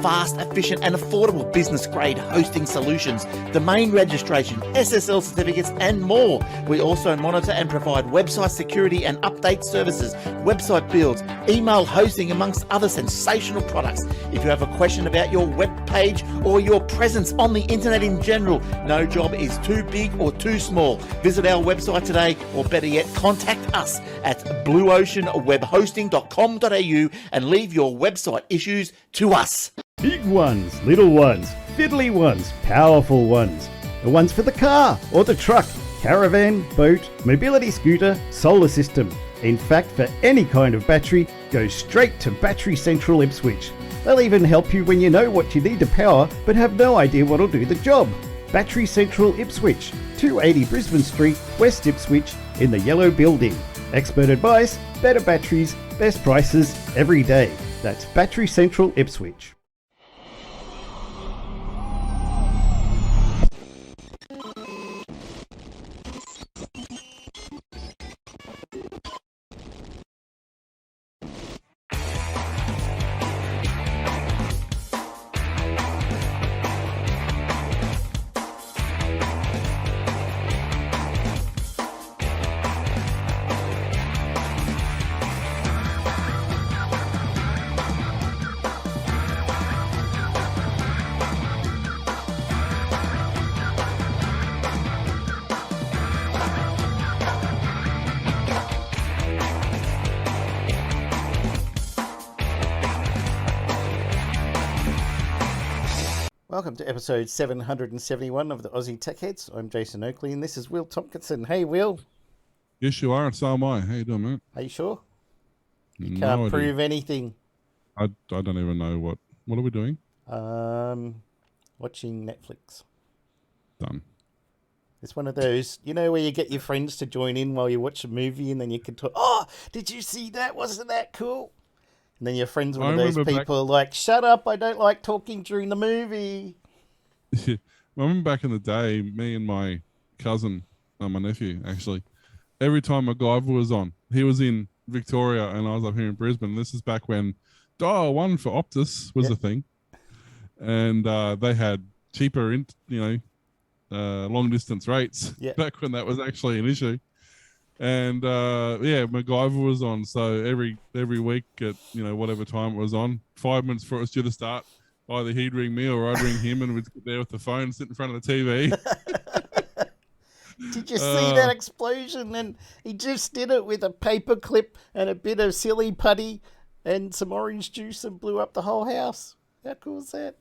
Fast, efficient and affordable business-grade hosting solutions, domain registration, SSL certificates and more. We also monitor and provide website security and update services, website builds, email hosting amongst other sensational products. If you have a question about your web page or your presence on the internet in general, no job is too big or too small. Visit our website today, or better yet, contact us at blueoceanwebhosting.com.au and leave your website issues to us. Big ones, little ones, fiddly ones, powerful ones. The ones for the car or the truck, caravan, boat, mobility scooter, solar system. In fact, for any kind of battery, go straight to Battery Central Ipswich. They'll even help you when you know what you need to power but have no idea what'll do the job. Battery Central Ipswich, 280 Brisbane Street, West Ipswich, in the yellow building. Expert advice, better batteries, best prices every day. That's Battery Central Ipswich. Welcome to episode 771 of the Aussie Tech Heads. I'm Jason Oakley and this is Will Tompkinson. Hey, Will. Yes, you are, and so am I. How you doing, mate? Are you sure? You No can't idea. prove anything. I don't even know what are we doing? Watching Netflix. Done. It's one of those, you know, where you get your friends to join in while you watch a movie and then you can talk, oh, did you see that? Wasn't that cool? And then your friend's one of those people like, shut up, I don't like talking during the movie. Yeah. I remember back in the day, me and my cousin, my nephew, actually, every time MacGyver was on, he was in Victoria and I was up here in Brisbane. This is back when Dial 1 for Optus was a thing. And they had cheaper, long distance rates back when that was actually an issue. And MacGyver was on, so every week at whatever time it was on, 5 minutes before it was due to start, either he'd ring me or I'd ring him, and we'd sit there with the phone, sit in front of the TV. Did you see that explosion? And he just did it with a paper clip and a bit of silly putty and some orange juice and blew up the whole house. How cool is that?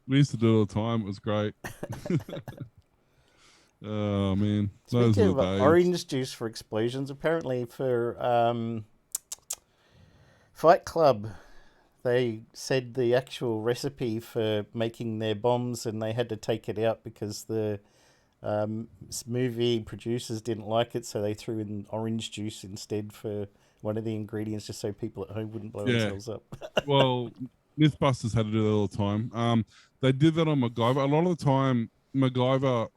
We used to do it all the time. It was great. Oh man, those Speaking were of the days. orange juice for explosions, apparently for Fight Club, they said the actual recipe for making their bombs, and they had to take it out because the movie producers didn't like it, so they threw in orange juice instead for one of the ingredients, just so people at home wouldn't blow themselves up. Well, Mythbusters had to do that all the time. They did that on MacGyver. A lot of the time, MacGyver,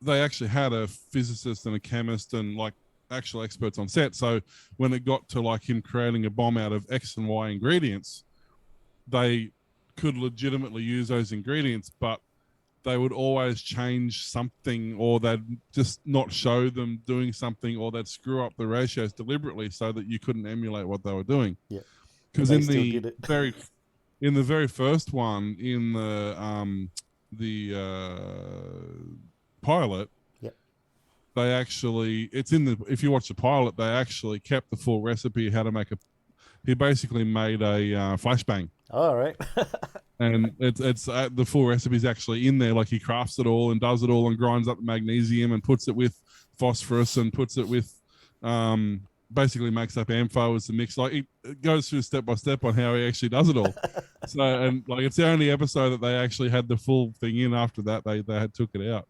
they actually had a physicist and a chemist and like actual experts on set. So when it got to like him creating a bomb out of X and Y ingredients, they could legitimately use those ingredients, but they would always change something, or they'd just not show them doing something, or they'd screw up the ratios deliberately so that you couldn't emulate what they were doing. Yeah. Because in the very first one, in the pilot, they actually, if you watch the pilot, they actually kept the full recipe how to make he basically made a flashbang. All right. And it's the full recipe's actually in there. Like he crafts it all and does it all and grinds up the magnesium and puts it with phosphorus and puts it with basically makes up ampho as the mix. Like it goes through step by step on how he actually does it all. So, and like it's the only episode that they actually had the full thing in. After that, they had took it out.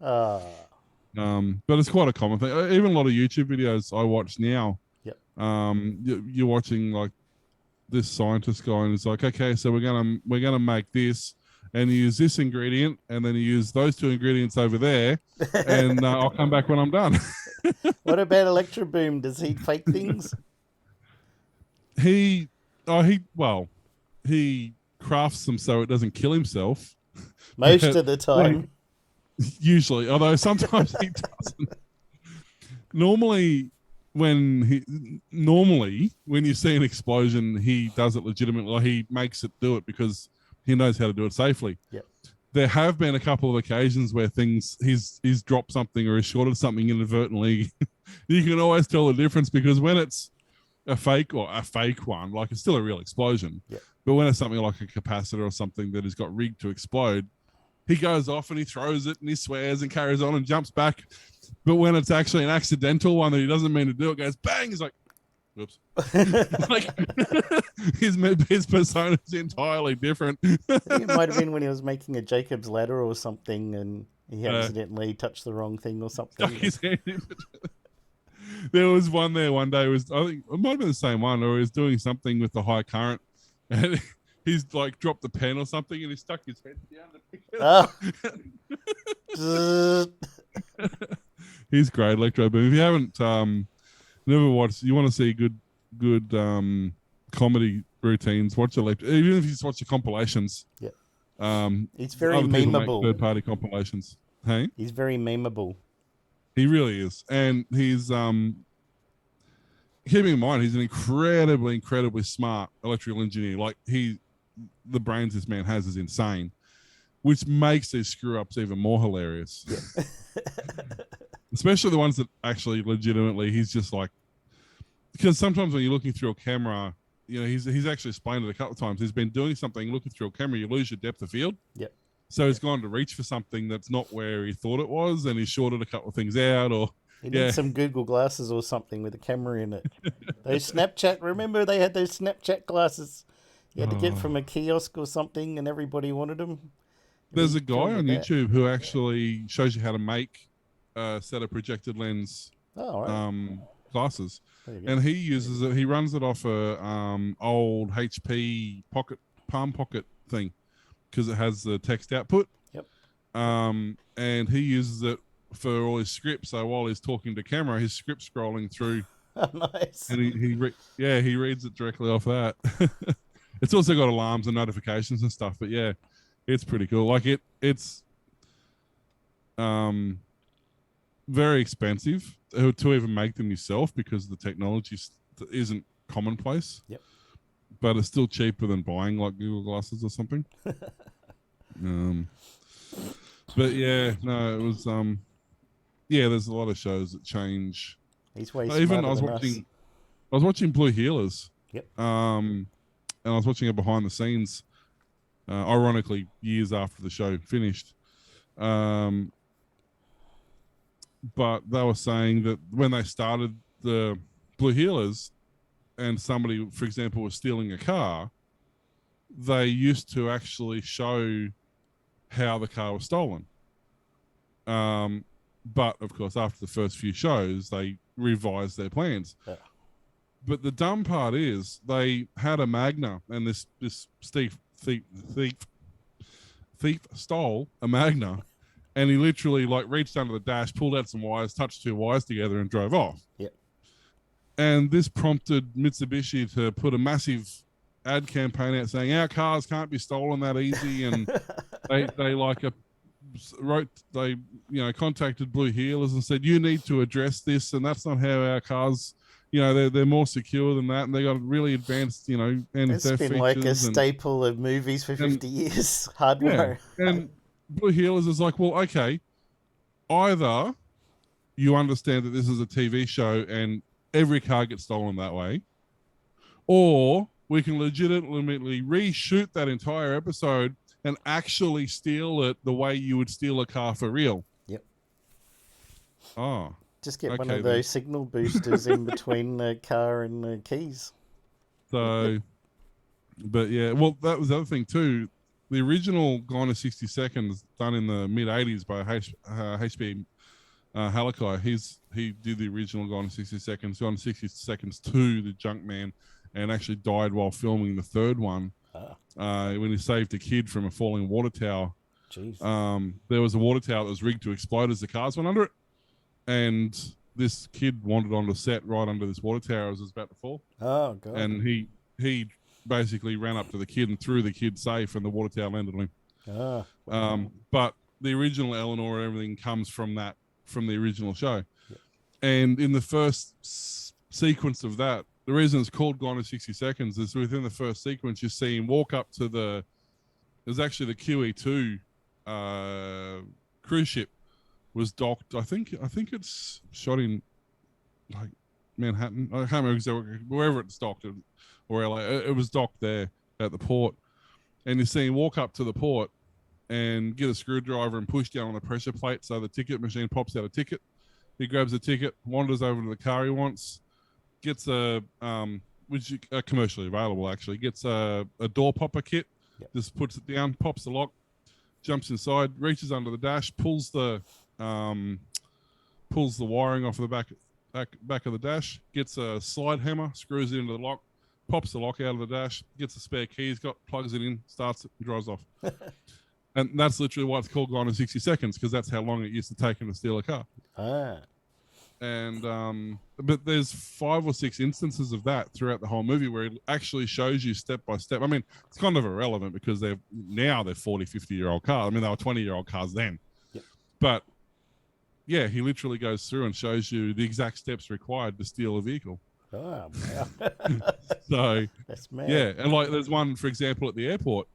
But it's quite a common thing. Even a lot of YouTube videos I watch now. Yep. You're watching like this scientist guy, and it's like, okay, so we're gonna make this, and you use this ingredient, and then you use those two ingredients over there, and I'll come back when I'm done. What about Electro Boom? Does he fake things? He crafts them so it doesn't kill himself. Most of the time. Usually, although sometimes he doesn't. Normally, when you see an explosion, he does it legitimately. Like he makes it do it because he knows how to do it safely. Yep. There have been a couple of occasions where he's dropped something or he's shorted something inadvertently. You can always tell the difference because when it's a fake one, like it's still a real explosion. Yep. But when it's something like a capacitor or something that has got rigged to explode, he goes off and he throws it and he swears and carries on and jumps back. But when it's actually an accidental one that he doesn't mean to do, it goes bang. He's like, whoops. Like his persona is entirely different. I think it might have been when he was making a Jacob's ladder or something and he accidentally touched the wrong thing or something. Stuck his hand in between. There was one there one day. I think it might have been the same one, or he was doing something with the high current, and he's like dropped the pen or something, and he stuck his head down to pick it up. He's great, Electro Boom. If you haven't never watched, you want to see good comedy routines, watch Electro. Even if you just watch the compilations. Yeah. It's very memeable. Third-party compilations. Hey, he's very memeable. He really is, and he's keeping in mind he's an incredibly smart electrical engineer. Like the brains this man has is insane, which makes these screw ups even more hilarious. Yeah. Especially the ones that actually legitimately he's just like, because sometimes when you're looking through a camera, you know, he's actually explained it a couple of times. He's been doing something looking through a camera, you lose your depth of field. Yep. So he's gone to reach for something that's not where he thought it was, and he shorted a couple of things out, or he needs some Google glasses or something with a camera in it. Those Snapchat, remember they had those Snapchat glasses you had to get from a kiosk or something, and everybody wanted them. There's a guy on YouTube who actually shows you how to make a set of projected lens glasses, and he uses it. He runs it off a old HP palm pocket thing because it has the text output. Yep. And he uses it for all his scripts. So while he's talking to camera, his script scrolling through. Oh, nice. And he reads it directly off that. It's also got alarms and notifications and stuff. But yeah, it's pretty cool. Like it's very expensive to even make them yourself because the technology isn't commonplace. Yep. But it's still cheaper than buying like Google Glasses or something. But yeah, no, it was there's a lot of shows that change. He's way Even I was watching Blue Healers. Yep. And I was watching it behind the scenes, ironically years after the show finished. But they were saying that when they started the Blue Healers and somebody, for example, was stealing a car, they used to actually show how the car was stolen. But of course, after the first few shows, they revised their plans. Yeah. But the dumb part is they had a Magna, and this thief stole a Magna, and he literally like reached under the dash, pulled out some wires, touched two wires together, and drove off. Yeah. And this prompted Mitsubishi to put a massive ad campaign out saying our cars can't be stolen that easy, and they contacted Blue Healers and said you need to address this, and that's not how our cars, they're more secure than that, and they got really advanced, anti-theft It's been like a staple of movies for 50 years. Hardware. Yeah, and Blue Healers is like, well, okay, either you understand that this is a TV show and every car gets stolen that way, or we can legitimately reshoot that entire episode and actually steal it the way you would steal a car for real. Yep. Oh. Just get one of those signal boosters in between the car and the keys. So, but yeah, well, that was the other thing too. The original Gone in 60 Seconds, done in the mid-'80s by HB Halakai, he did the original Gone in 60 Seconds, Gone in 60 Seconds 2, The Junkman, and actually died while filming the third one when he saved a kid from a falling water tower. Jeez. There was a water tower that was rigged to explode as the cars went under it, and this kid wandered onto set right under this water tower as it was about to fall. Oh, God. And he basically ran up to the kid and threw the kid safe, and the water tower landed on him. But the original Eleanor and everything comes from the original show. Yep. And in the first sequence of that, the reason it's called Gone in 60 Seconds is within the first sequence, you see him walk up to there's actually the QE2 cruise ship was docked. I think it's shot in like Manhattan. I can't remember exactly wherever it's docked, or LA. It was docked there at the port. And you see him walk up to the port and get a screwdriver and push down on the pressure plate so the ticket machine pops out a ticket. He grabs the ticket, wanders over to the car he wants, gets which is commercially available actually, gets a door popper kit, just puts it down, pops the lock, jumps inside, reaches under the dash, pulls the wiring off the back of the dash, gets a slide hammer, screws it into the lock, pops the lock out of the dash, gets a spare key he's got, plugs it in, starts it, and drives off. And that's literally why it's called Gone in 60 Seconds, because that's how long it used to take him to steal a car. And but there's 5 or 6 instances of that throughout the whole movie where it actually shows you step by step. I mean, it's kind of irrelevant because they're 40, 50-year-old cars. I mean, they were 20-year-old cars then. Yep. But yeah, he literally goes through and shows you the exact steps required to steal a vehicle. Oh, wow. So that's mad. Yeah, and like there's one, for example, at the airport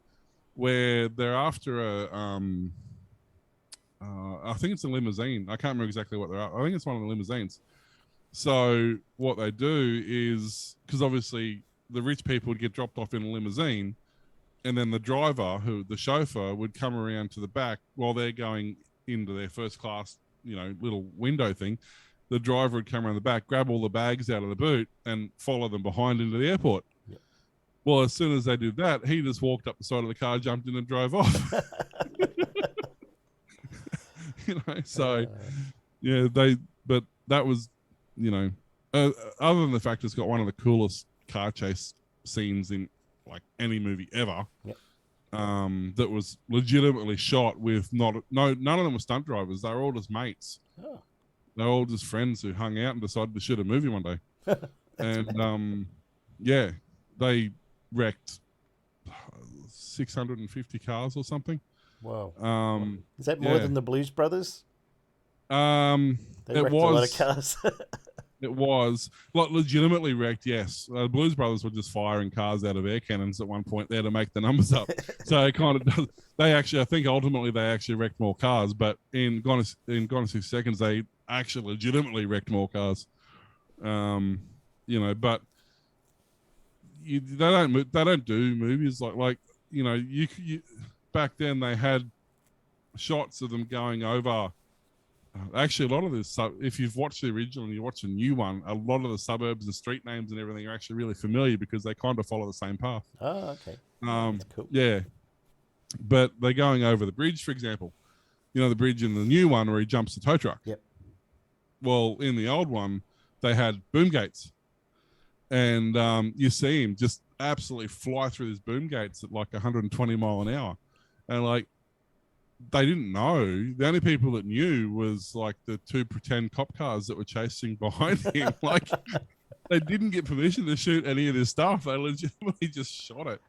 where they're after I think it's a limousine. I can't remember exactly what they're after. I think it's one of the limousines. So what they do is, because obviously the rich people would get dropped off in a limousine, and then the driver, the chauffeur, would come around to the back while they're going into their first class, little window thing. The driver would come around the back, grab all the bags out of the boot, and follow them behind into the airport. Yep. Well, as soon as they did that, he just walked up the side of the car, jumped in, and drove off. So yeah, but that was, other than the fact it's got one of the coolest car chase scenes in like any movie ever. Yep. That was legitimately shot with none of them were stunt drivers. They were all just mates. Oh. They were all just friends who hung out and decided to shoot a movie one day. And yeah, they wrecked 650 cars or something. Wow. Is that more than the Blues Brothers? They wrecked a lot of cars. It was like legitimately wrecked. Yes, Blues Brothers were just firing cars out of air cannons at one point there to make the numbers up. So it kind of does. They actually, I think, ultimately they actually wrecked more cars. But in Gone in 6 Seconds, they actually legitimately wrecked more cars. But they don't do movies like you back then they had shots of them going over. Actually, a lot of this, if you've watched the original and you watch the new one, a lot of the suburbs and street names and everything are actually really familiar because they kind of follow the same path. Oh, okay. That's cool. Yeah. But they're going over the bridge, for example. The bridge in the new one where he jumps the tow truck. Yep. Well, in the old one, they had boom gates. And you see him just absolutely fly through these boom gates at like 120 mile an hour. And like, they didn't know. The only people that knew was like the 2 pretend cop cars that were chasing behind him. Like, they didn't get permission to shoot any of this stuff. They legitimately just shot it.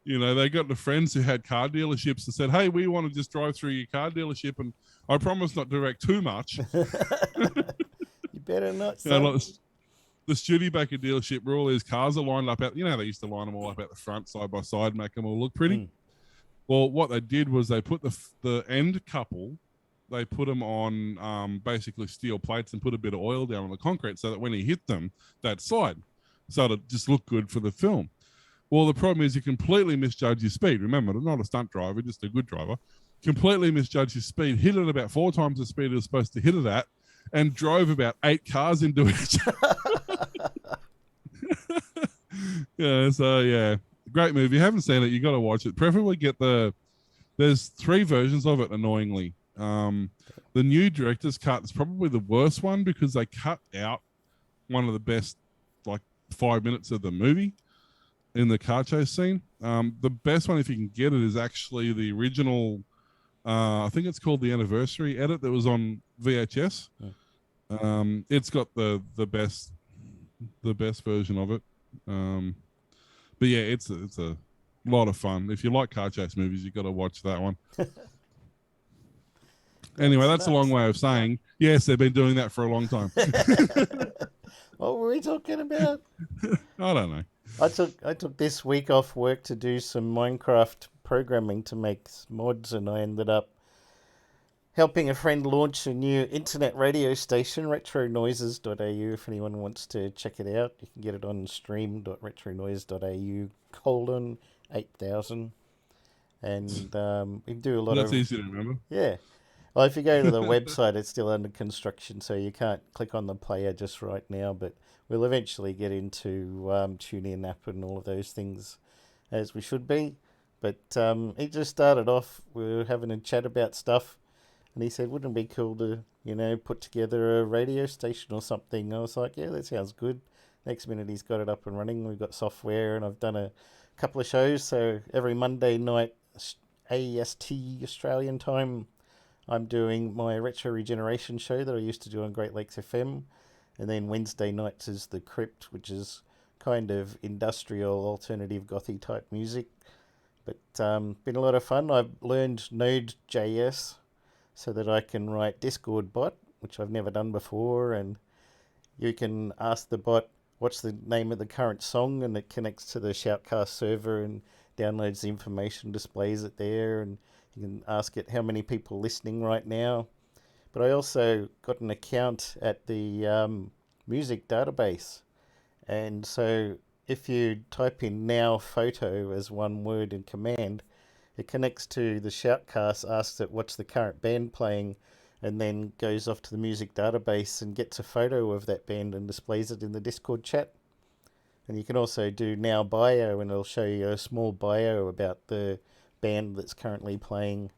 They got the friends who had car dealerships and said, "Hey, we want to just drive through your car dealership, and I promise not to wreck too much." You better not. Like the Studebaker dealership where all these cars are lined up out. They used to line them all up at the front, side by side, make them all look pretty. Well, what they did was they put the end couple, they put them on basically steel plates and put a bit of oil down on the concrete so that when he hit them, they'd slide. So it just looked good for the film. Well, the problem is you completely misjudge your speed. Remember, not a stunt driver, just a good driver. Completely misjudged his speed, hit it about 4 times the speed it was supposed to hit it at, and drove about 8 cars into each other. Yeah. Great movie. If you haven't seen it, you got to watch it. Preferably get there's 3 versions of it, annoyingly. The new director's cut is probably the worst one because they cut out one of the best, like, 5 minutes of the movie in the car chase scene. The best one, if you can get it, is actually the original, I think it's called the anniversary edit that was on VHS. It's got the best version of it. But yeah, it's a lot of fun. If you like car chase movies, you've got to watch that one. Anyway, that's a long way of saying, yes, they've been doing that for a long time. What were we talking about? I don't know. I took this week off work to do some Minecraft programming to make mods, and I ended up helping a friend launch a new internet radio station, retronoises.au. If anyone wants to check it out, you can get it on stream.retronoise.au:8000. And we do a lot That's of... easy to remember. Yeah. Well, if you go to the website, it's still under construction, so you can't click on the player just right now, but we'll eventually get into TuneIn app and all of those things as we should be. But it just started off, we were having a chat about stuff, and he said, wouldn't it be cool to, put together a radio station or something? I was like, yeah, that sounds good. Next minute he's got it up and running. We've got software, and I've done a couple of shows, so every Monday night, AEST Australian time, I'm doing my retro regeneration show that I used to do on Great Lakes FM. And then Wednesday nights is The Crypt, which is kind of industrial, alternative, gothy type music. But been a lot of fun. I've learned Node.js so that I can write Discord bot, which I've never done before. And you can ask the bot, what's the name of the current song? And it connects to the Shoutcast server and downloads the information, displays it there, and you can ask it how many people are listening right now. But I also got an account at the music database. And so if you type in now photo as one word in command, it connects to the Shoutcast, asks it what's the current band playing, and then goes off to the music database and gets a photo of that band and displays it in the Discord chat. And you can also do now bio, and it'll show you a small bio about the band that's currently playing.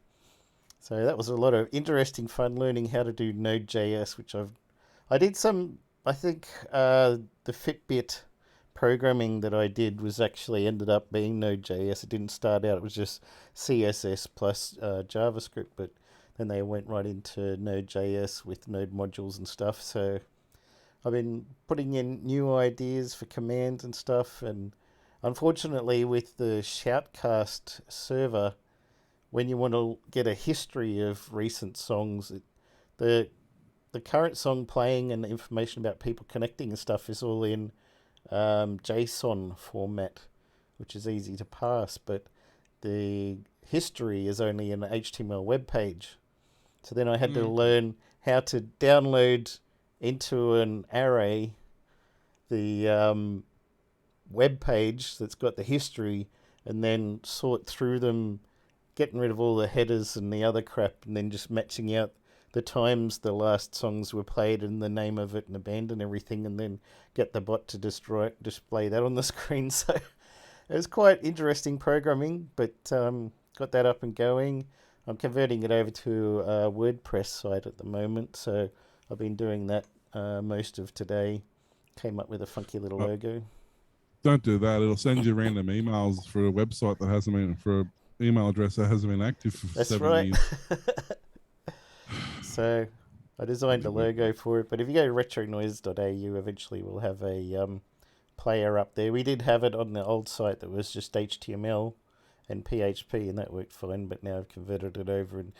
So that was a lot of interesting fun learning how to do Node.js, which I did some, I think the Fitbit programming that I did was actually ended up being Node.js. It didn't start out, it was just CSS plus JavaScript, but then they went right into Node.js with Node modules and stuff. So I've been putting in new ideas for commands and stuff, and unfortunately with the Shoutcast server, when you want to get a history of recent songs, the current song playing and the information about people connecting and stuff is all in JSON format, which is easy to parse, but the history is only an HTML web page. So then I had to learn how to download into an array the web page that's got the history, and then sort through them, getting rid of all the headers and the other crap, and then just matching out the times the last songs were played and the name of it and the band and everything, and then get the bot to display that on the screen. So it was quite interesting programming, but got that up and going. I'm converting it over to a WordPress site at the moment, so I've been doing that most of today. Came up with a funky little logo. Don't do that. It'll send you random emails for a website that hasn't been, for an email address that hasn't been active for That's 7 right. years. So I designed a logo for it, but if you go to retronoise.au, eventually we'll have a player up there. We did have it on the old site that was just HTML and PHP, and that worked fine, but now I've converted it over, and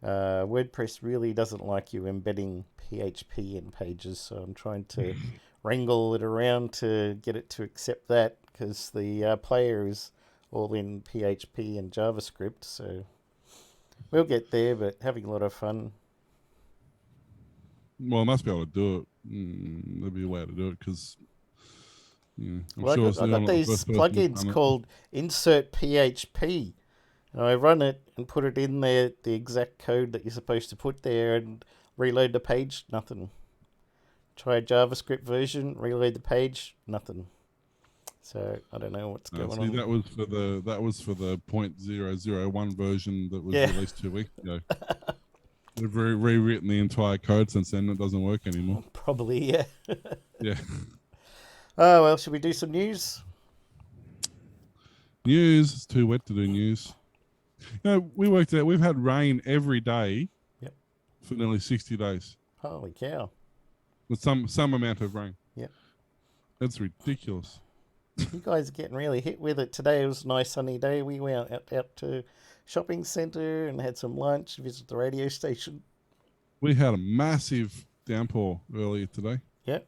WordPress really doesn't like you embedding PHP in pages, so I'm trying to wrangle it around to get it to accept that, because the player is all in PHP and JavaScript, so we'll get there, but having a lot of fun. Well, I must be able to do it. There'll be a way to do it, because I'm Well, sure I got these plugins called Insert PHP. And I run it and put it in there, the exact code that you're supposed to put there, and reload the page, nothing. Try a JavaScript version, reload the page, nothing. So I don't know what's going on. That was for the 0.001 version that was released 2 weeks ago. They've rewritten the entire code since then. It doesn't work anymore. Probably, yeah. Yeah. Oh, well, should we do some news? News. It's too wet to do news. We worked out. We've had rain every day for nearly 60 days. Holy cow. With some amount of rain. Yep. That's ridiculous. You guys are getting really hit with it. Today it was a nice sunny day. We went out to shopping centre and had some lunch, visited the radio station. We had a massive downpour earlier today. Yep.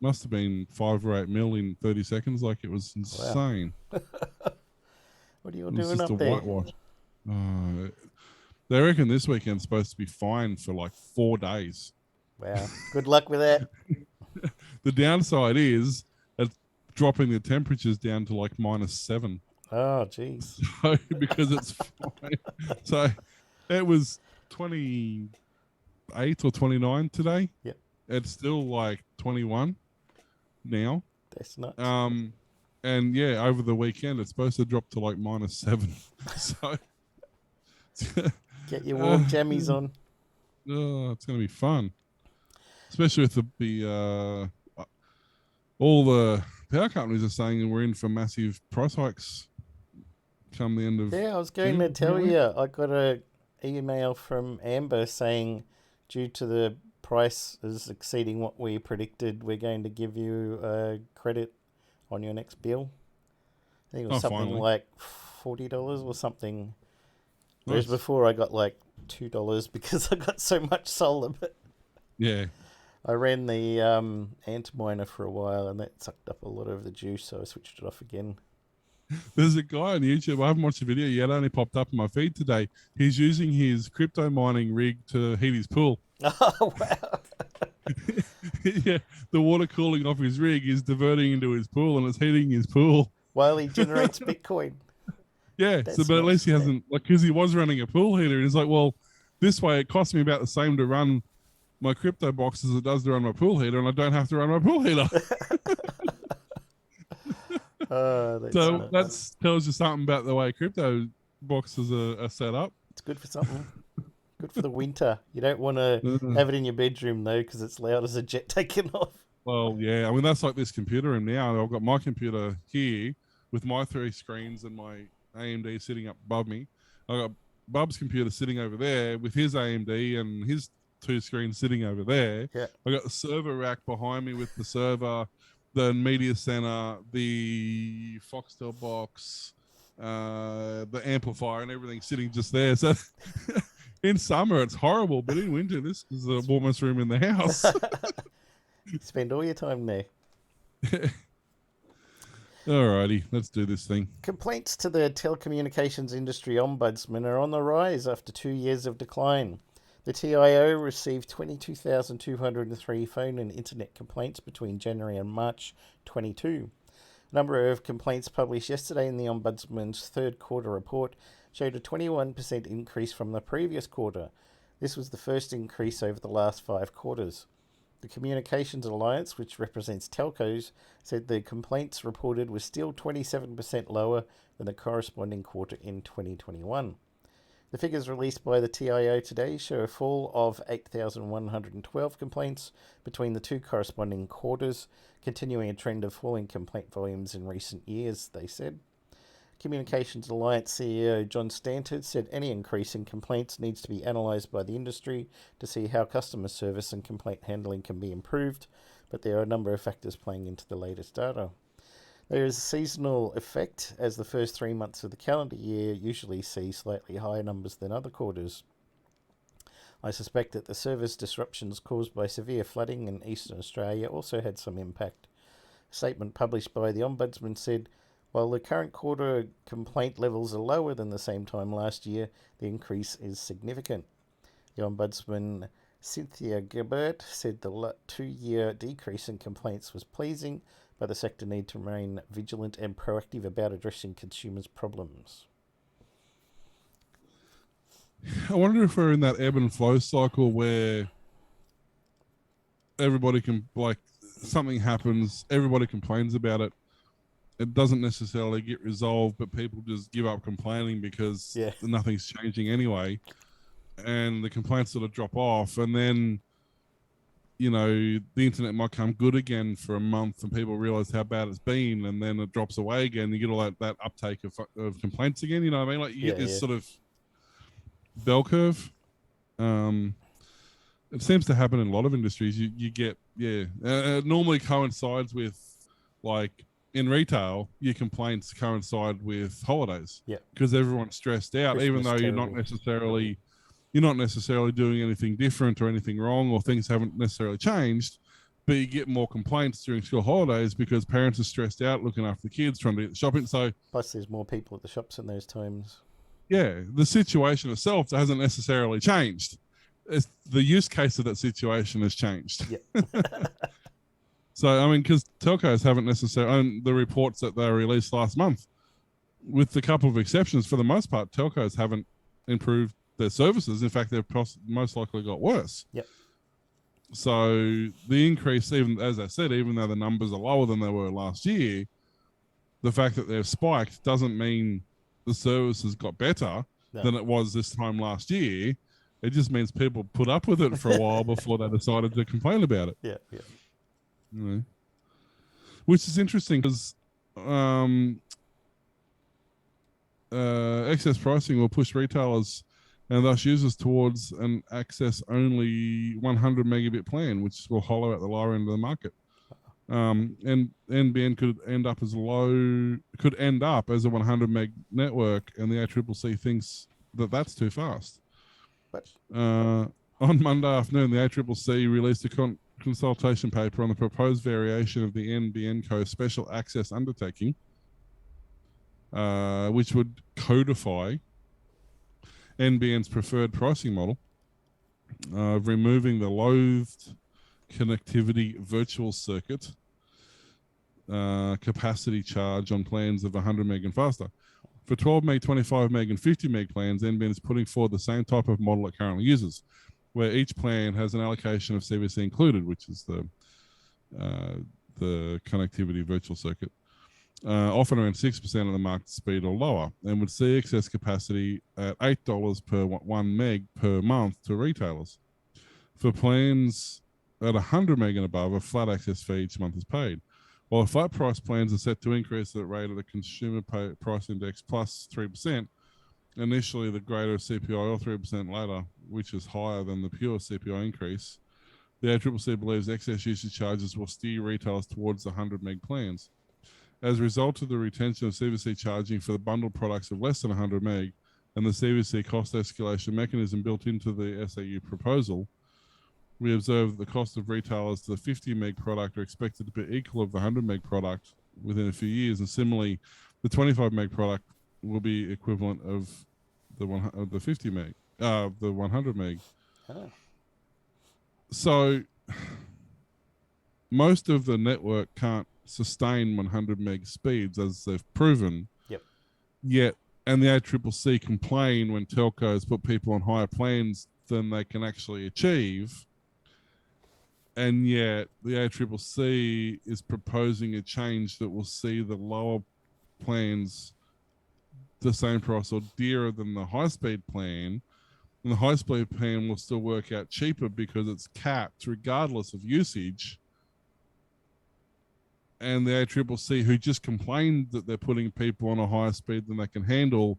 Must have been 5 or 8 mil in 30 seconds. Like, it was insane. What are you all It was doing just up a there? whitewash. They reckon this weekend's supposed to be fine for like 4 days. Wow. Good luck with that. The downside is it's dropping the temperatures down to like -7. Oh, jeez. So, because it's fine. So it was 28 or 29 today. Yep. It's still like 21 now. That's nuts. And yeah, over the weekend it's supposed to drop to like -7. So Get your warm jammies on. oh, it's going to be fun, especially with all the power companies are saying we're in for massive price hikes come the end of. Yeah, I was going to tell you. I got an email from Amber saying, due to the prices exceeding what we predicted, we're going to give you a credit on your next bill. I think it was something finally. like $40 or something. Whereas Nice. before I got like $2 because I got so much solar. But Yeah. I ran the Antminer for a while and that sucked up a lot of the juice, so I switched it off again. There's a guy on YouTube. I haven't watched the video yet. It only popped up in my feed today. He's using his crypto mining rig to heat his pool. Oh, wow. Yeah, the water cooling off his rig is diverting into his pool and it's heating his pool. While he generates Bitcoin. Yeah, That's but at nice, least he hasn't, like, because he was running a pool heater, and he's like, well, this way it costs me about the same to run my crypto box as it does to run my pool heater, and I don't have to run my pool heater. So that tells you something about the way crypto boxes are set up. It's good for something. Good for the winter. You don't want to have it in your bedroom, though, because it's loud as a jet taking off. Well, yeah, I mean, that's like this computer room now. I've got my computer here with my 3 screens and my AMD sitting up above me. I've got Bub's computer sitting over there with his AMD and his 2 screens sitting over there. Yeah. I got the server rack behind me with the server, the media center, the Foxtel box, the amplifier, and everything sitting just there. So in summer it's horrible, but in winter this is the warmest room in the house. Spend all your time there. Alrighty, let's do this thing. Complaints to the telecommunications industry ombudsman are on the rise after 2 years of decline. The TIO received 22,203 phone and internet complaints between January and March 22. The number of complaints published yesterday in the Ombudsman's third quarter report showed a 21% increase from the previous quarter. This was the first increase over the last 5 quarters. The Communications Alliance, which represents telcos, said the complaints reported were still 27% lower than the corresponding quarter in 2021. The figures released by the TIO today show a fall of 8,112 complaints between the 2 corresponding quarters, continuing a trend of falling complaint volumes in recent years, they said. Communications Alliance CEO John Stanton said any increase in complaints needs to be analysed by the industry to see how customer service and complaint handling can be improved, but there are a number of factors playing into the latest data. There is a seasonal effect, as the first 3 months of the calendar year usually see slightly higher numbers than other quarters. I suspect that the service disruptions caused by severe flooding in eastern Australia also had some impact. A statement published by the Ombudsman said, while the current quarter complaint levels are lower than the same time last year, the increase is significant. The Ombudsman Cynthia Gilbert said the 2-year decrease in complaints was pleasing, but the sector need to remain vigilant and proactive about addressing consumers' problems. I wonder if we're in that ebb and flow cycle where everybody can, like, something happens, everybody complains about it. It doesn't necessarily get resolved, but people just give up complaining because nothing's changing anyway. And the complaints sort of drop off. And then, you know, the internet might come good again for a month and people realize how bad it's been. And then it drops away again. You get all that uptake of complaints again. You know what I mean? Like, you get this sort of bell curve. It seems to happen in a lot of industries. You get, it normally coincides with, like, in retail, your complaints coincide with holidays. Yeah. Because everyone's stressed out, even Christmas, though you're not necessarily doing anything different or anything wrong, or things haven't necessarily changed. But you get more complaints during school holidays because parents are stressed out looking after the kids, trying to get shopping. So Plus, there's more people at the shops in those times. yeah, the situation itself hasn't necessarily changed. It's the use case of that situation has changed. Yeah. So, I mean, because telcos haven't necessarily, the reports that they released last month, with a couple of exceptions, for the most part, telcos haven't improved their services. In fact, they've most likely got worse. Yep. So the increase, even as I said, even though the numbers are lower than they were last year, the fact that they've spiked doesn't mean the service has got better than it was this time last year. It just means people put up with it for a while before they decided to complain about it. Yeah, yeah. You know? Which is interesting because excess pricing will push retailers and thus users towards an access-only 100 megabit plan, which will hollow out the lower end of the market. And NBN could end up as a 100 meg network, and the ACCC thinks that that's too fast. But on Monday afternoon, the ACCC released a consultation paper on the proposed variation of the NBN Co special access undertaking, which would codify NBN's preferred pricing model of removing the loathed connectivity virtual circuit capacity charge on plans of 100 meg and faster. For 12 meg, 25 meg, and 50 meg plans, NBN is putting forward the same type of model it currently uses, where each plan has an allocation of CVC included, which is the connectivity virtual circuit, often around 6% of the market speed or lower, and would see excess capacity at $8 per 1 meg per month to retailers. For plans at 100 meg and above, a flat access fee each month is paid. While flat price plans are set to increase at the rate of the consumer price index plus 3%, initially the greater CPI or 3% later, which is higher than the pure CPI increase, the ACCC believes excess usage charges will steer retailers towards the 100 meg plans. As a result of the retention of CVC charging for the bundled products of less than 100 meg and the CVC cost escalation mechanism built into the SAU proposal, we observe that the cost of retailers to the 50 meg product are expected to be equal of the 100 meg product within a few years, and similarly, the 25 meg product will be equivalent of the 50 meg, the 100 meg. Oh. So most of the network can't sustain 100 meg speeds, as they've proven. Yep. Yet, and the ACCC complain when telcos put people on higher plans than they can actually achieve. And yet the ACCC is proposing a change that will see the lower plans the same price or dearer than the high-speed plan. And the high-speed plan will still work out cheaper because it's capped regardless of usage. And the ACCC, who just complained that they're putting people on a higher speed than they can handle,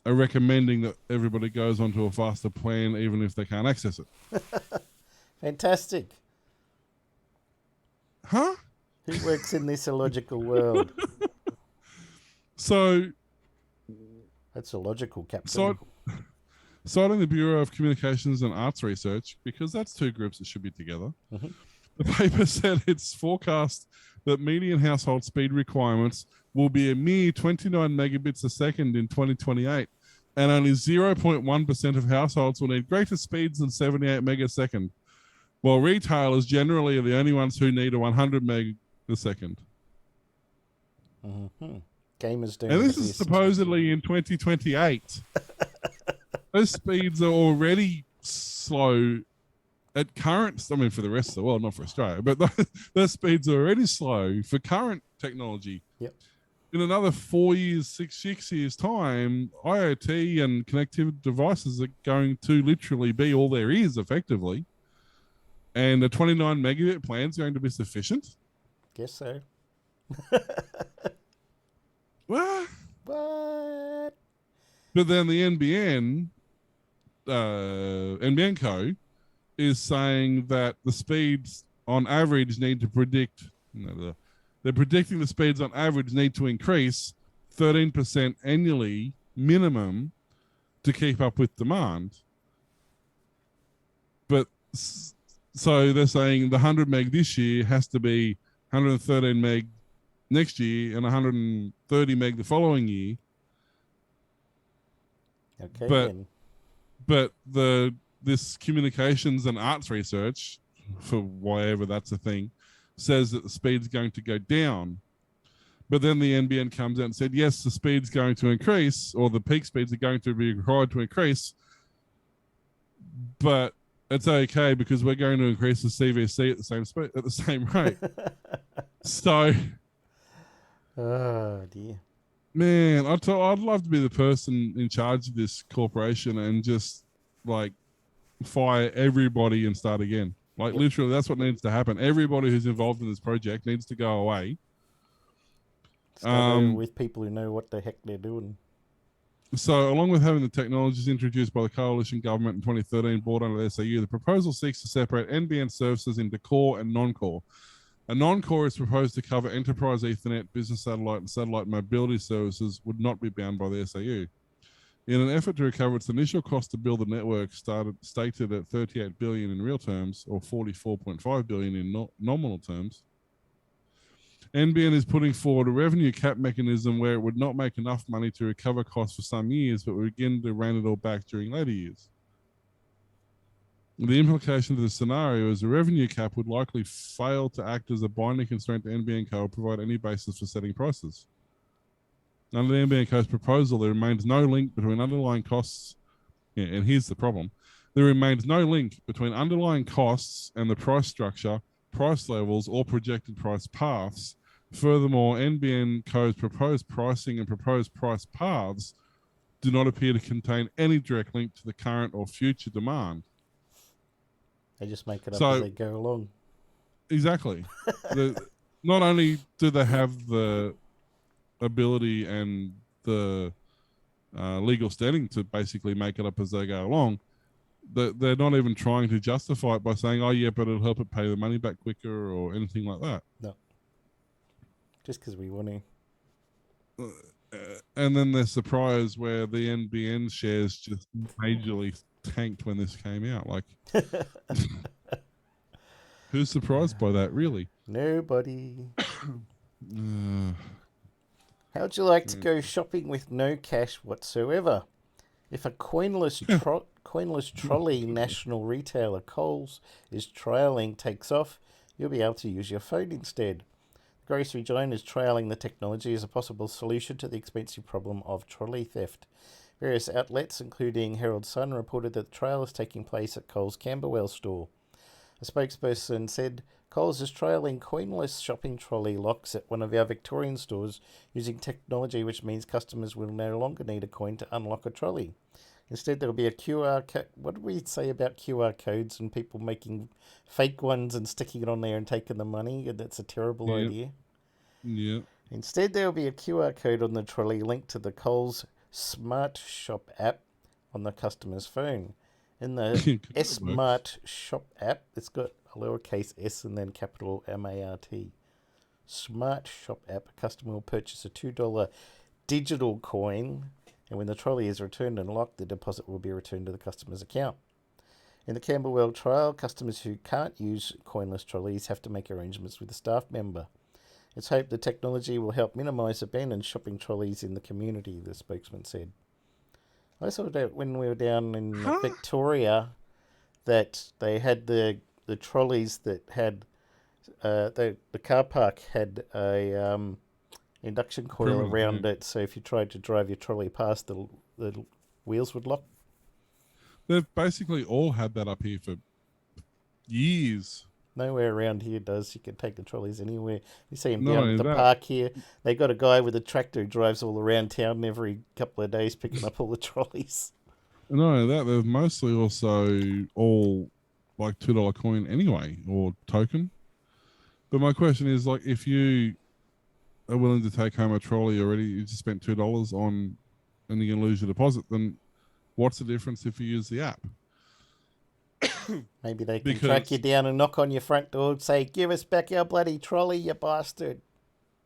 are recommending that everybody goes onto a faster plan even if they can't access it. Fantastic. Huh? Who works in this illogical world? So, That's illogical, Captain. citing the Bureau of Communications and Arts Research, because that's two groups that should be together, Mm-hmm. the paper said it's forecast that median household speed requirements will be a mere 29 megabits a second in 2028, and only 0.1% of households will need greater speeds than 78 meg a second, while retailers generally are the only ones who need a 100 meg a second. Mm-hmm. Gamers don't And this exist. is supposedly in 2028. Those speeds are already slow at current, I mean, for the rest of the world, not for Australia, but those speeds are already slow for current technology. Yep. In another 4 years, 6 years time, IoT and connected devices are going to literally be all there is, effectively. And a 29 megabit plan is going to be sufficient. Guess so. Well, What? but then the NBN Co is saying that the speeds on average need to predict, they're They're predicting the speeds on average need to increase 13% annually minimum to keep up with demand. But so they're saying the 100 meg this year has to be 113 meg next year and 130 meg the following year. Okay. But this communications and arts research, for whatever that's a thing, says that the speed's going to go down. But then the NBN comes out and said, yes, the speed's going to increase, or the peak speeds are going to be required to increase, but it's okay because we're going to increase the CVC at the same speed, at the same rate. So, oh dear, man, I'd love to be the person in charge of this corporation and just like fire everybody and start again. Like literally, that's what needs to happen. Everybody who's involved in this project needs to go away. Start over with people who know what the heck they're doing. So, along with having the technologies introduced by the coalition government in 2013 brought under the SAU, the proposal seeks to separate NBN services into core and non-core. A non-core is proposed to cover enterprise Ethernet, business satellite, and satellite mobility services would not be bound by the SAU. In an effort to recover its initial cost to build the network, stated at $38 billion in real terms, or $44.5 billion in nominal terms, NBN is putting forward a revenue cap mechanism where it would not make enough money to recover costs for some years, but would begin to rein it all back during later years. The implication of the scenario is the revenue cap would likely fail to act as a binding constraint to NBN Co. or provide any basis for setting prices. Under the NBN Co's proposal, there remains no link between underlying costs. Yeah, and here's the problem. There remains no link between underlying costs and the price structure, price levels, or projected price paths. Furthermore, NBN Co's proposed pricing and proposed price paths do not appear to contain any direct link to the current or future demand. They just make it up as they go along. Exactly. Not only do they have the ability and the legal standing to basically make it up as they go along, they're not even trying to justify it by saying, oh yeah, but it'll help it pay the money back quicker or anything like that. No. Just because we want to. And then they're surprised where the NBN shares just majorly tanked when this came out. Like, who's surprised by that, really? Nobody. How'd you like to go shopping with no cash whatsoever? If a coinless trolley national retailer Coles is trialling takes off, you'll be able to use your phone instead. The grocery giant is trialling the technology as a possible solution to the expensive problem of trolley theft. Various outlets, including Herald Sun, reported that the trial is taking place at Coles Camberwell store. A spokesperson said, Coles is trialling coinless shopping trolley locks at one of our Victorian stores using technology which means customers will no longer need a coin to unlock a trolley. Instead, there will be a QR code. What do we say about QR codes and people making fake ones and sticking it on there and taking the money? That's a terrible idea. Yeah. Instead, there will be a QR code on the trolley linked to the Coles Smart Shop app on the customer's phone. In the Smart Shop app, it's got a lowercase s and then capital M-A-R-T. Smart Shop app, a customer will purchase a $2 digital coin, and when the trolley is returned and locked, the deposit will be returned to the customer's account. In the Camberwell trial, customers who can't use coinless trolleys have to make arrangements with a staff member. It's hoped the technology will help minimise abandoned shopping trolleys in the community, the spokesman said. I saw that when we were down in Victoria that they had the trolleys that had the car park had a induction coil around it, so if you tried to drive your trolley past, the wheels would lock. They've basically all had that up here for years. Nowhere around here does. You can take the trolleys anywhere. You see them down at the park here. They got a guy with a tractor who drives all around town every couple of days picking up all the trolleys. No, that they're mostly also all like $2 coin anyway, or token. But my question is, like, if you are willing to take home a trolley already, you just spent $2 on, and you're gonna lose your deposit, then what's the difference if you use the app? Maybe they can track you down and knock on your front door and say, give us back our bloody trolley, you bastard.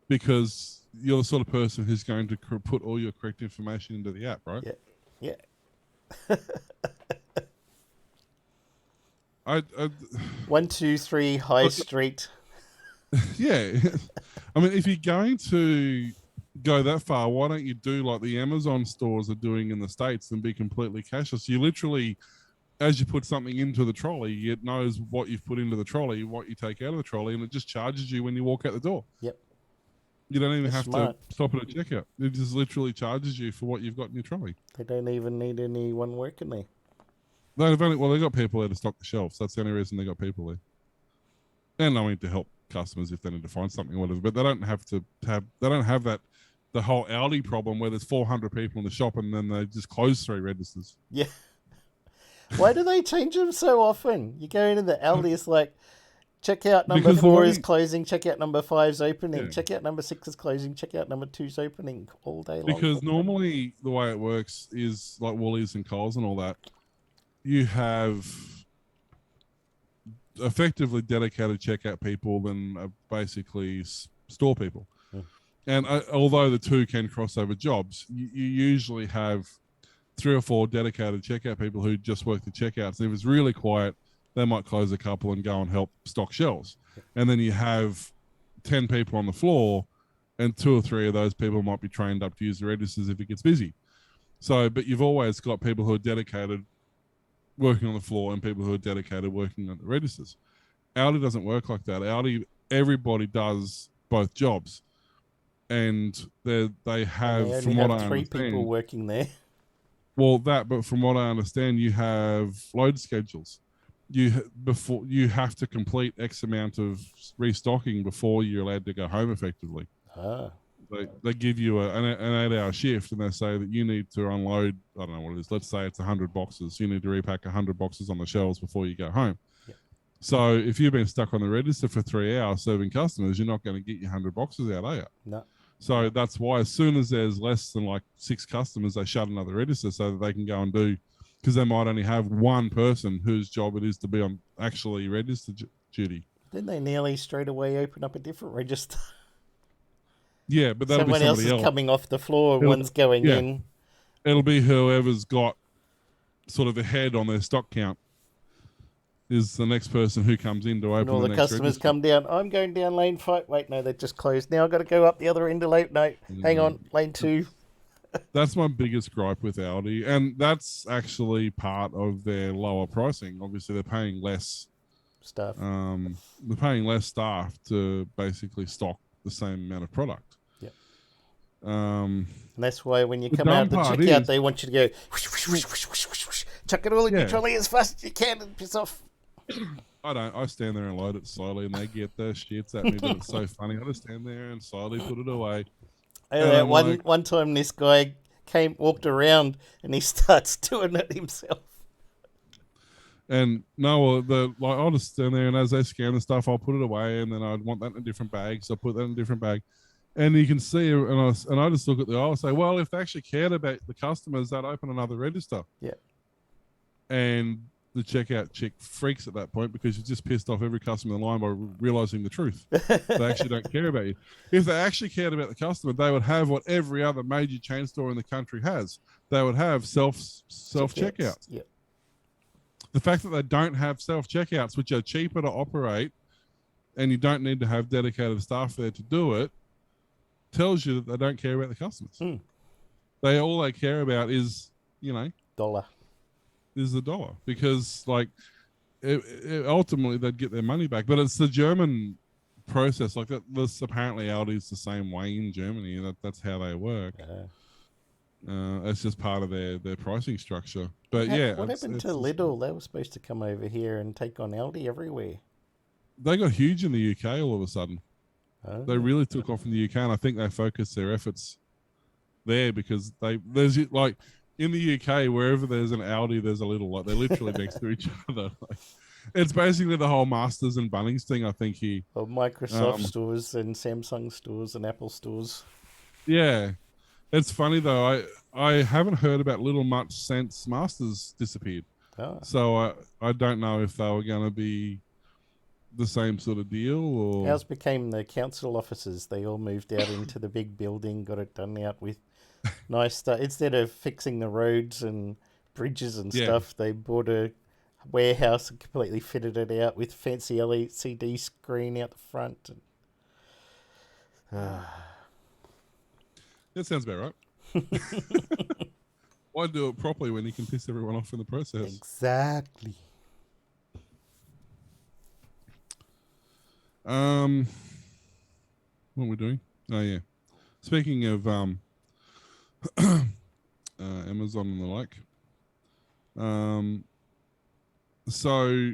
because you're the sort of person who's going to put all your correct information into the app, right? Yeah. I 123 High Street. yeah. I mean, if you're going to go that far, why don't you do like the Amazon stores are doing in the States and be completely cashless? You literally, as you put something into the trolley, it knows what you've put into the trolley, what you take out of the trolley, and it just charges you when you walk out the door. Yep. You don't even That's have smart. to stop at a checkout. It just literally charges you for what you've got in your trolley. They don't even need anyone working there. They've got people there to stock the shelves. That's the only reason they got people there. And I mean to help customers if they need to find something or whatever. But they don't have that the whole Aldi problem where there's 400 people in the shop and then they just close 3 registers. Yeah. Why do they change them so often? You go into the Aldi, it's like checkout number Because 4 is closing, checkout number 5 is opening, Yeah. checkout number 6 is closing, checkout number 2 is opening all day long. Because normally the way it works is like Woolies and Coles and all that. You have effectively dedicated checkout people and basically store people. Hmm. And although the two can cross over jobs, you usually have 3 or 4 dedicated checkout people who just work the checkouts. And if it's really quiet, they might close a couple and go and help stock shelves. And then you have 10 people on the floor, and 2 or 3 of those people might be trained up to use the registers if it gets busy. So, but you've always got people who are dedicated working on the floor and people who are dedicated working on the registers. Aldi doesn't work like that. Aldi, everybody does both jobs. And they have, they from only what have I 3 understand, people working there. well, but from what I understand, you have load schedules. You have to complete X amount of restocking before you're allowed to go home effectively. Ah. They give you an 8-hour shift and they say that you need to unload, I don't know what it is, let's say it's 100 boxes. You need to repack 100 boxes on the shelves before you go home. Yep. So if you've been stuck on the register for 3 hours serving customers, you're not going to get your 100 boxes out, are you? No. So that's why as soon as there's less than like 6 customers, they shut another register so that they can go and do, because they might only have one person whose job it is to be on actually register duty. Then they nearly straight away open up a different register. Yeah, but that'll Someone be else somebody is coming off the floor, It'll- one's going yeah. in. It'll be whoever's got sort of ahead on their stock count is the next person who comes in to open And all the next customers register. come down. I'm going down lane 5. Wait, no, they just closed. Now I've got to go up the other end of lane. No, hang on, lane 2. That's my biggest gripe with Aldi, and that's actually part of their lower pricing. Obviously, they're paying less. Stuff. They're paying less staff to basically stock the same amount of product. Yep. Um, And that's why when you The come out of the dumb part checkout, is- they want you to go whoosh, whoosh, whoosh, whoosh, whoosh, whoosh, whoosh. Chuck it all in your Yeah. trolley as fast as you can and piss off. I don't. I stand there and load it slowly, and they get the shits at me. But it's so funny. I just stand there and slowly put it away. I'm like- One time this guy walked around and he starts doing it himself. And no, I'll just stand there, and as they scan the stuff, I'll put it away, and then I'd want that in a different bag, so I put that in a different bag. And you can see, and I just look at the aisle and say, well, if they actually cared about the customers, they'd open another register. Yeah. And the checkout chick freaks at that point because you've just pissed off every customer in the line by realizing the truth. They actually don't care about you. If they actually cared about the customer, they would have what every other major chain store in the country has. They would have self checkouts. Yeah. The fact that they don't have self checkouts, which are cheaper to operate, and you don't need to have dedicated staff there to do it, tells you that they don't care about the customers. All they care about is, Dollar. is the dollar, because like ultimately they'd get their money back. But it's the German process. Like that. This apparently Aldi's the same way in Germany. That's how they work. It's just part of their pricing structure. But What happened to Lidl? They were supposed to come over here and take on Aldi everywhere. They got huge in the UK all of a sudden. Oh. They really took off in the UK, and I think they focused their efforts there because there's like in the UK, wherever there's an Aldi, there's a Lidl. Like they're literally next to each other. Like, it's basically the whole Masters and Bunnings thing, I think. Or Microsoft stores and Samsung stores and Apple stores. Yeah. It's funny though. I haven't heard about Lidl much since Masters disappeared. Oh. So I don't know if they were going to be the same sort of deal, or Ours became the council offices. They all moved out into the big building, got it done out with nice stuff. Instead of fixing the roads and bridges and yeah, stuff, they bought a warehouse and completely fitted it out with fancy LCD screen out the front. that sounds about right. Why do it properly when you can piss everyone off in the process? Exactly. What are we doing? Oh yeah. Speaking of Amazon and the like, so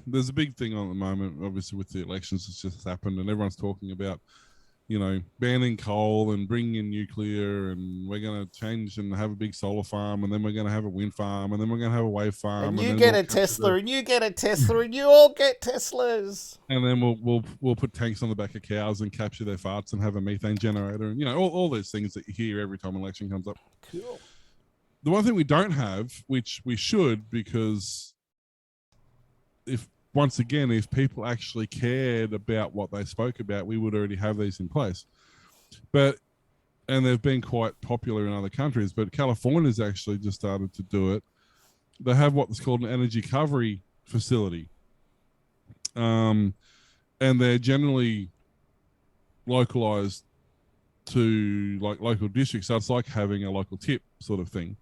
there's a big thing on at the moment, obviously with the elections that's just happened, and everyone's talking about, banning coal and bringing in nuclear, and we're going to change and have a big solar farm, and then we're going to have a wind farm, and then we're going to have a wave farm, And you then get we'll a Tesla, and you get a Tesla, and you all get Teslas. and then we'll put tanks on the back of cows and capture their farts and have a methane generator, and all those things that you hear every time an election comes up. Cool. The one thing we don't have, which we should, because if people actually cared about what they spoke about, we would already have these in place. And they've been quite popular in other countries, but California's actually just started to do it. They have what's called an energy recovery facility. And they're generally localized to like local districts. So it's like having a local tip sort of thing.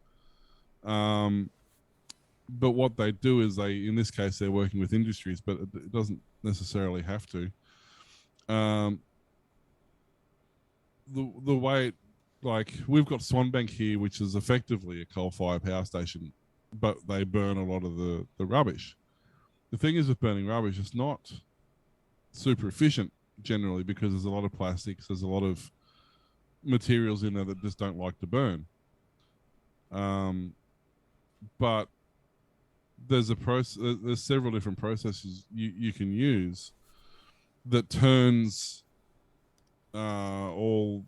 But what they do is in this case, they're working with industries, but it doesn't necessarily have to. The way, like we've got Swanbank here, which is effectively a coal-fired power station, but they burn a lot of the rubbish. The thing is with burning rubbish, it's not super efficient generally because there's a lot of plastics, there's a lot of materials in there that just don't like to burn. But there's there's several different processes you can use that turns all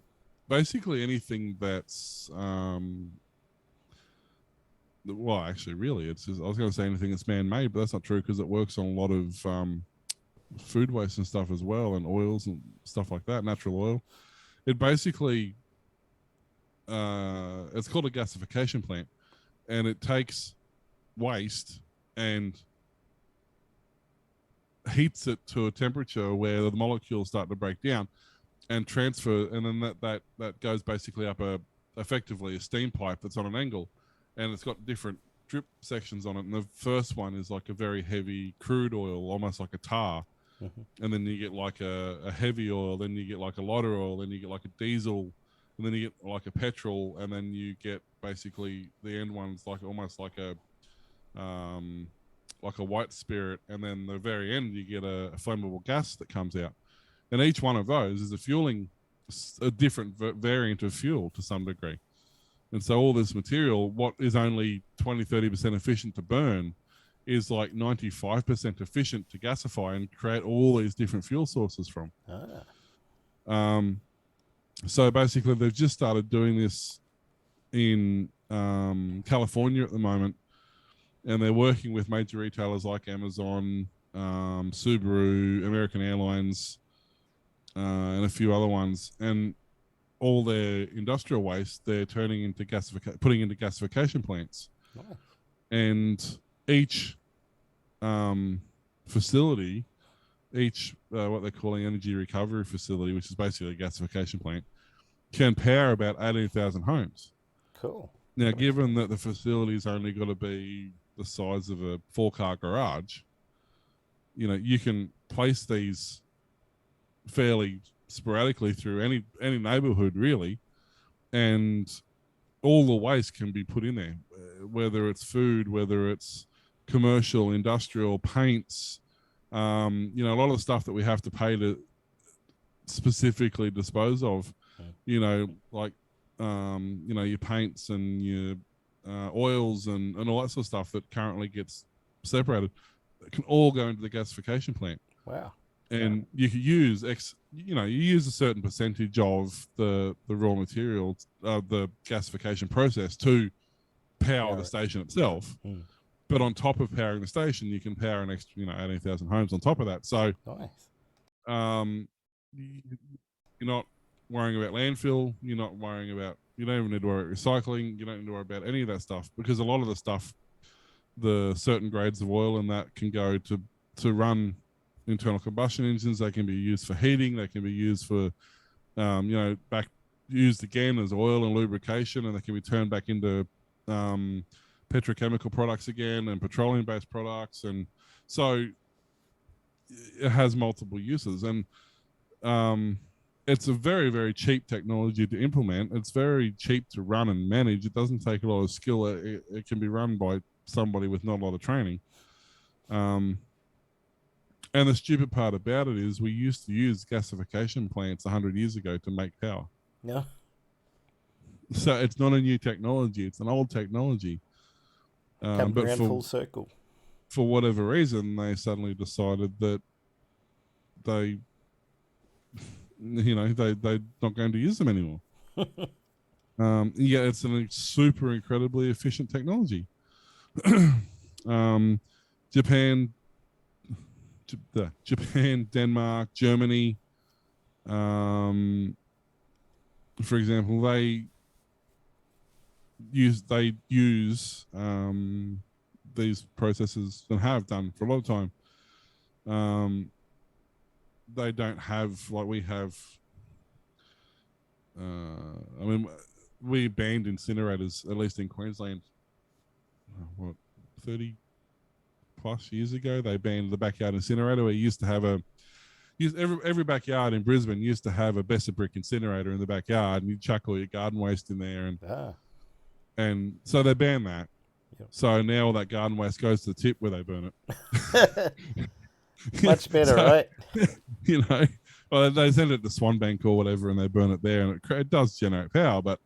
basically anything that's well, actually, really, it's just, I was going to say anything that's man-made, but that's not true because it works on a lot of food waste and stuff as well, and oils and stuff like that, natural oil. It basically it's called a gasification plant, and it takes waste and heats it to a temperature where the molecules start to break down and transfer, and then that goes basically up effectively a steam pipe that's on an angle, and it's got different drip sections on it. And the first one is like a very heavy crude oil, almost like a tar. Mm-hmm. And then you get like a heavy oil, then you get like a lighter oil, then you get like a diesel, and then you get like a petrol, and then you get basically the end one's like almost like a white spirit, and then the very end you get a flammable gas that comes out. And each one of those is a different variant of fuel to some degree. And so all this material, what is only 20-30% efficient to burn, is like 95% efficient to gasify and create all these different fuel sources from. So basically they've just started doing this in California at the moment, and they're working with major retailers like Amazon, Subaru, American Airlines, and a few other ones. And all their industrial waste they're turning into putting into gasification plants. Oh. And each facility, what they're calling energy recovery facility, which is basically a gasification plant, can power about 18,000 homes. Cool. Now, given that the facility's only got to be the size of a 4-car garage, you can place these fairly sporadically through any neighborhood really, and all the waste can be put in there, whether it's food, whether it's commercial, industrial, paints, a lot of the stuff that we have to pay to specifically dispose of, like your paints and your oils and all that sort of stuff that currently gets separated, it can all go into the gasification plant. Wow. And you could use you use a certain percentage of the raw materials, the gasification process to power the station itself. But on top of powering the station, you can power an extra, 18,000 homes on top of that. So Nice. you're not worrying about landfill. You're not worrying about. You don't even need to worry about recycling. You don't need to worry about any of that stuff, because a lot of the stuff, the certain grades of oil and that can go to run internal combustion engines. They can be used for heating. They can be used for, used again as oil and lubrication, and they can be turned back into petrochemical products again and petroleum-based products. And so it has multiple uses. And it's a very, very cheap technology to implement. It's very cheap to run and manage. It doesn't take a lot of skill. It can be run by somebody with not a lot of training. And the stupid part about it is we used to use gasification plants 100 years ago to make power. Yeah. So it's not a new technology. It's an old technology. Come But around full circle. for whatever reason, they suddenly decided that they're not going to use them anymore. It's a super incredibly efficient technology. Japan, Denmark, Germany, for example, they use these processes and have done for a lot of time. They don't have, like we have. We banned incinerators, at least in Queensland. 30 plus years ago, they banned the backyard incinerator. We used to have every backyard in Brisbane used to have a Besser brick incinerator in the backyard, and you chuck all your garden waste in there, and so they banned that. Yep. So now all that garden waste goes to the tip where they burn it. Much better, right? Well, they send it to Swanbank or whatever, and they burn it there, and it does generate power. But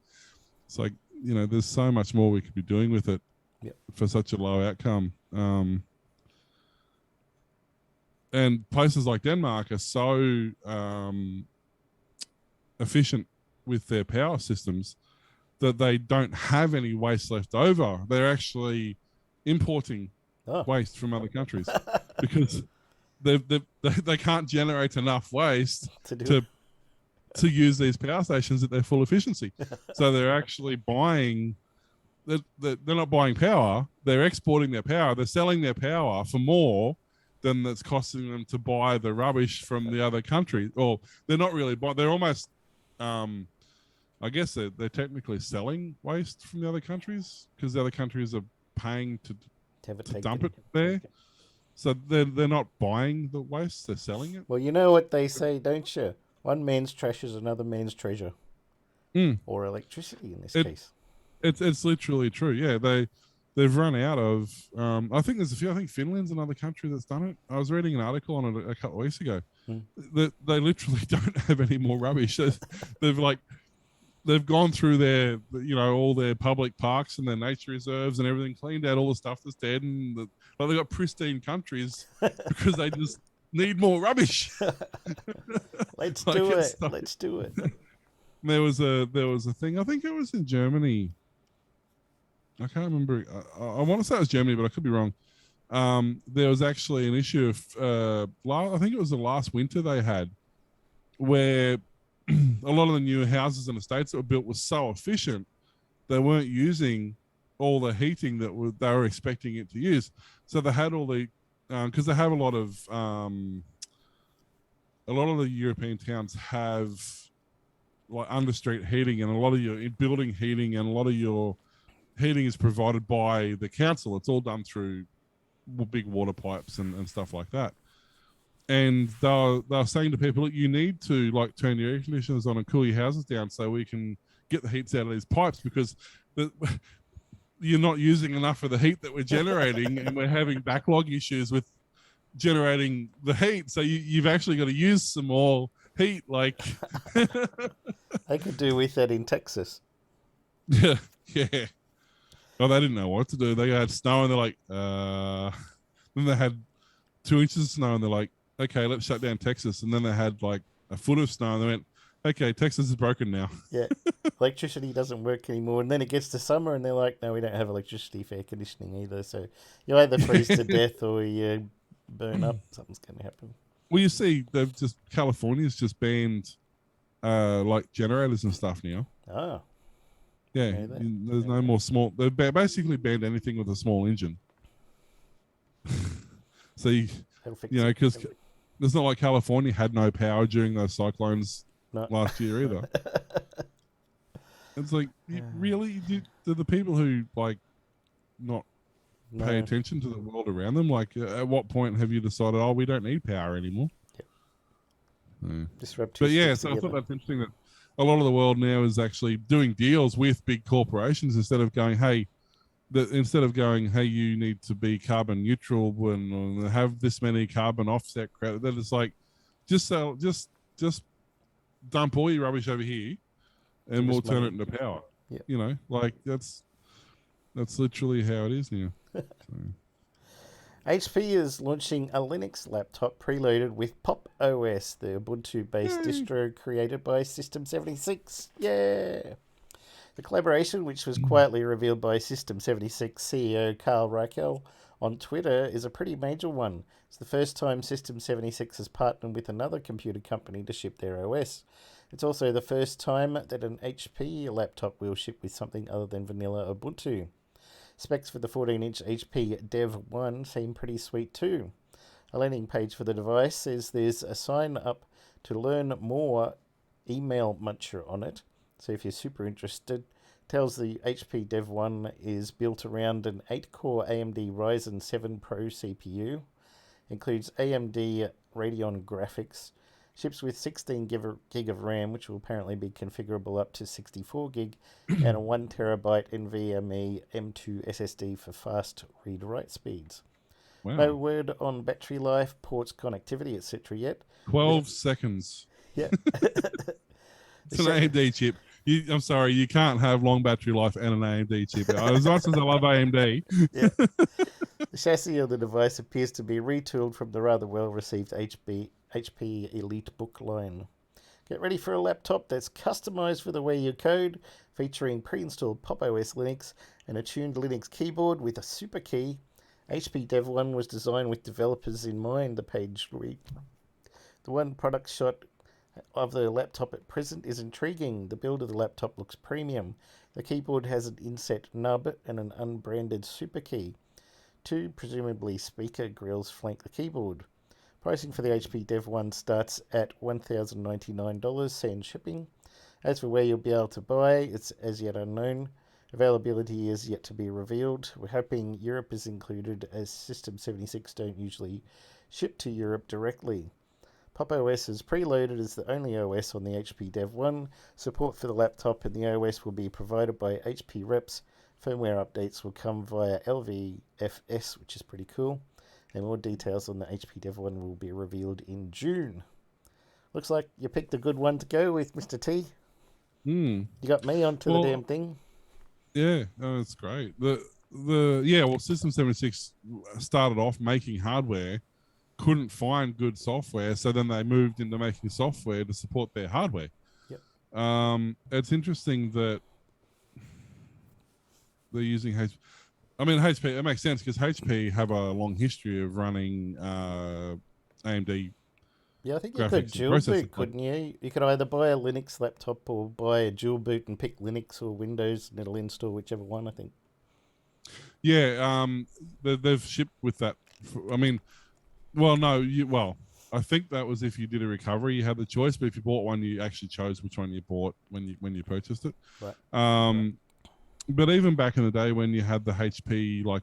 it's like, there's so much more we could be doing with it for such a low outcome. And places like Denmark are so efficient with their power systems that they don't have any waste left over. They're actually importing waste from other countries because they can't generate enough waste to use these power stations at their full efficiency. So they're actually buying. They're not buying power. They're exporting their power. They're selling their power for more than that's costing them to buy the rubbish from the other country. Or they're not really buying. They're almost, I guess they're technically selling waste from the other countries because the other countries are paying to dump it there. So they're not buying the waste. They're selling it. Well, you know what they say, don't you? One man's trash is another man's treasure. Or electricity in this case. It's literally true. Yeah, they've run out of. I think there's a few. I think Finland's another country that's done it. I was reading an article on it a couple of weeks ago. That they literally don't have any more rubbish. They've gone through their all their public parks and their nature reserves and everything, cleaned out all the stuff that's dead, and they've got pristine countries because they just need more rubbish. Let's do it. Let's do it. There was a thing. I think it was in Germany. I can't remember. I want to say it was Germany, but I could be wrong. There was actually an issue of, I think it was the last winter they had, where a lot of the new houses and estates that were built were so efficient, they weren't using all the heating that they were expecting it to use. So they had all the, because they have a lot of the European towns have like understreet heating, and a lot of your building heating, and a lot of your heating is provided by the council. It's all done through big water pipes and stuff like that. And they're saying to people, look, you need to like turn your air conditioners on and cool your houses down so we can get the heats out of these pipes, because you're not using enough of the heat that we're generating, and we're having backlog issues with generating the heat. So you've actually got to use some more heat. Like I could do with that in Texas. Yeah. Well, they didn't know what to do. They had snow, and they're like, then they had 2 inches of snow, and they're like, okay, let's shut down Texas. And then they had like a foot of snow, and they went, okay, Texas is broken now. Yeah. Electricity doesn't work anymore, and then it gets to summer, and they're like, "No, we don't have electricity for air conditioning either." So you either freeze to death or you burn up. Something's going to happen. Well, you see, California's just banned like generators and stuff now. Oh, Yeah, know that. there's no more small. They've basically banned anything with a small engine. So that'll fix you know, it. because That'll fix- it's not like California had no power during those cyclones No. last year either. It's like, really, do the people who like not No. pay attention to the world around them, like at what point have you decided, oh, we don't need power anymore? Yeah. Disrupt two But yeah, sticks so I thought together. that's interesting that a lot of the world now is actually doing deals with big corporations instead of going, hey, you need to be carbon neutral and have this many carbon offset credit. That it's like, just dump all your rubbish over here, and Give we'll us turn money. it into power. Yep. You know, like that's literally how it is now. So. HP is launching a Linux laptop preloaded with Pop! OS, the Ubuntu-based distro created by System76. Yeah! The collaboration, which was quietly revealed by System76 CEO Carl Reichel on Twitter, is a pretty major one. It's the first time System76 has partnered with another computer company to ship their OS. It's also the first time that an HP laptop will ship with something other than vanilla Ubuntu. Specs for the 14-inch HP Dev 1 seem pretty sweet too. A landing page for the device says there's a sign up to learn more email muncher on it. So if you're super interested, tells the HP Dev 1 is built around an 8-core AMD Ryzen 7 Pro CPU, includes AMD Radeon graphics, ships with 16 gig of RAM, which will apparently be configurable up to 64 gig, and a 1TB NVMe M2 SSD for fast read-write speeds. Wow. No word on battery life, ports, connectivity, etc. yet. 12 seconds. Yeah. It's an AMD chip. I'm sorry, you can't have long battery life and an AMD chip. As much as I love AMD. Yeah. The chassis of the device appears to be retooled from the rather well-received HP Elite Book line. Get ready for a laptop that's customized for the way you code, featuring pre-installed Pop! OS Linux and a tuned Linux keyboard with a super key. HP Dev 1 was designed with developers in mind, the page read. The one product shot of the laptop at present is intriguing. The build of the laptop looks premium. The keyboard has an inset nub and an unbranded super key. Two, presumably speaker grills, flank the keyboard. Pricing for the HP Dev 1 starts at $1,099, sans shipping. As for where you'll be able to buy, it's as yet unknown. Availability is yet to be revealed. We're hoping Europe is included, as System76 don't usually ship to Europe directly. Pop! OS is preloaded as the only OS on the HP Dev 1. Support for the laptop and the OS will be provided by HP reps. Firmware updates will come via LVFS, which is pretty cool. And more details on the HP Dev 1 will be revealed in June. Looks like you picked a good one to go with, Mr. T. You got me onto the damn thing. Yeah, that's great. System 76 started off making hardware, couldn't find good software, so then they moved into making software to support their hardware. Yep. It's interesting that they're using HP. I mean, HP, it makes sense because HP have a long history of running AMD. Yeah, I think you could dual boot, couldn't you? You could either buy a Linux laptop or buy a dual boot and pick Linux or Windows, and it'll install whichever one, I think. Yeah, they've shipped with that. I think that was if you did a recovery, you had the choice. But if you bought one, you actually chose which one you bought when you purchased it. Right. But even back in the day when you had the HP like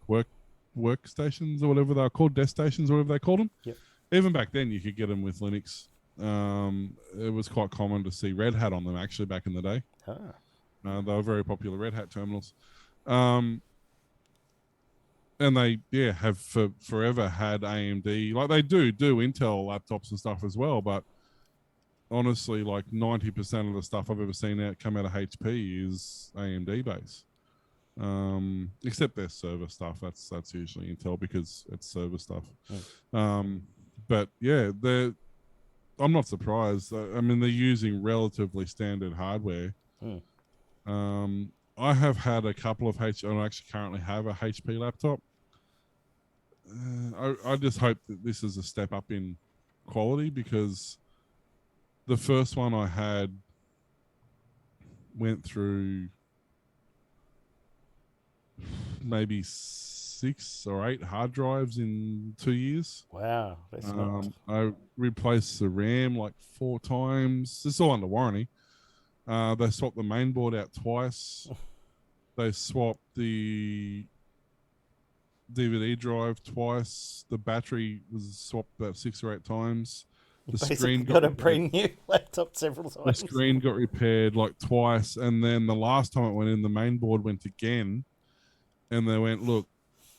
workstations or whatever they were called, desk stations or whatever they called them. Yep. Even back then, you could get them with Linux. It was quite common to see Red Hat on them actually back in the day. They were very popular Red Hat terminals. And they have forever had AMD. Like they do Intel laptops and stuff as well, but honestly, like 90% of the stuff I've ever seen come out of HP is AMD based. Except their server stuff. That's usually Intel because it's server stuff. But yeah, I'm not surprised. I mean, they're using relatively standard hardware. I have had a couple of I actually currently have a HP laptop. I just hope that this is a step up in quality, because the first one I had went through maybe 6 or 8 hard drives in 2 years. Wow, that's not. I replaced the RAM like 4 times. It's all under warranty. They swapped the main board out twice. They swapped the DVD drive twice. The battery was swapped about 6 or 8 times. The screen got a brand new laptop several times. The screen got repaired like twice, and then the last time it went in, the main board went again, and they went, "Look,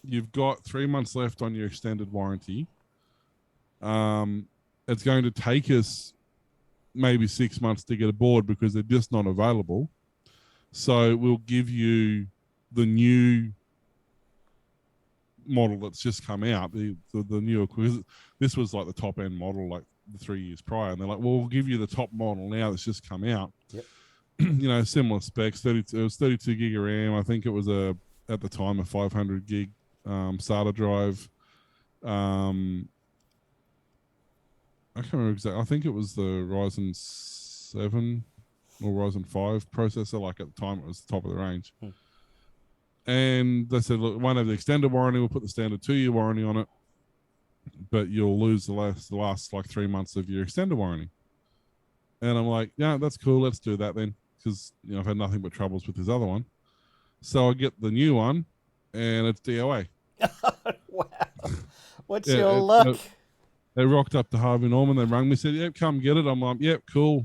you've got 3 months left on your extended warranty. It's going to take us maybe 6 months to get a board because they're just not available. So we'll give you the new model that's just come out, the newer. This was like the top end model, like the 3 years prior, and they're like, well, we'll give you the top model now that's just come out. Yep. Similar specs. It was 32 gig of RAM. I think it was at the time a 500 gig SATA drive. I can't remember exactly. I think it was the Ryzen 7 or Ryzen 5 processor. Like at the time, it was the top of the range. And they said, look, won't have the extended warranty. We'll put the standard 2-year warranty on it, but you'll lose the last like 3 months of your extended warranty. And I'm like, yeah, that's cool. Let's do that then, because I've had nothing but troubles with this other one. So I get the new one, and it's DOA. Wow, what's your luck? They rocked up to Harvey Norman. They rang me, said, "Yep, come get it." I'm like, "Yep, cool."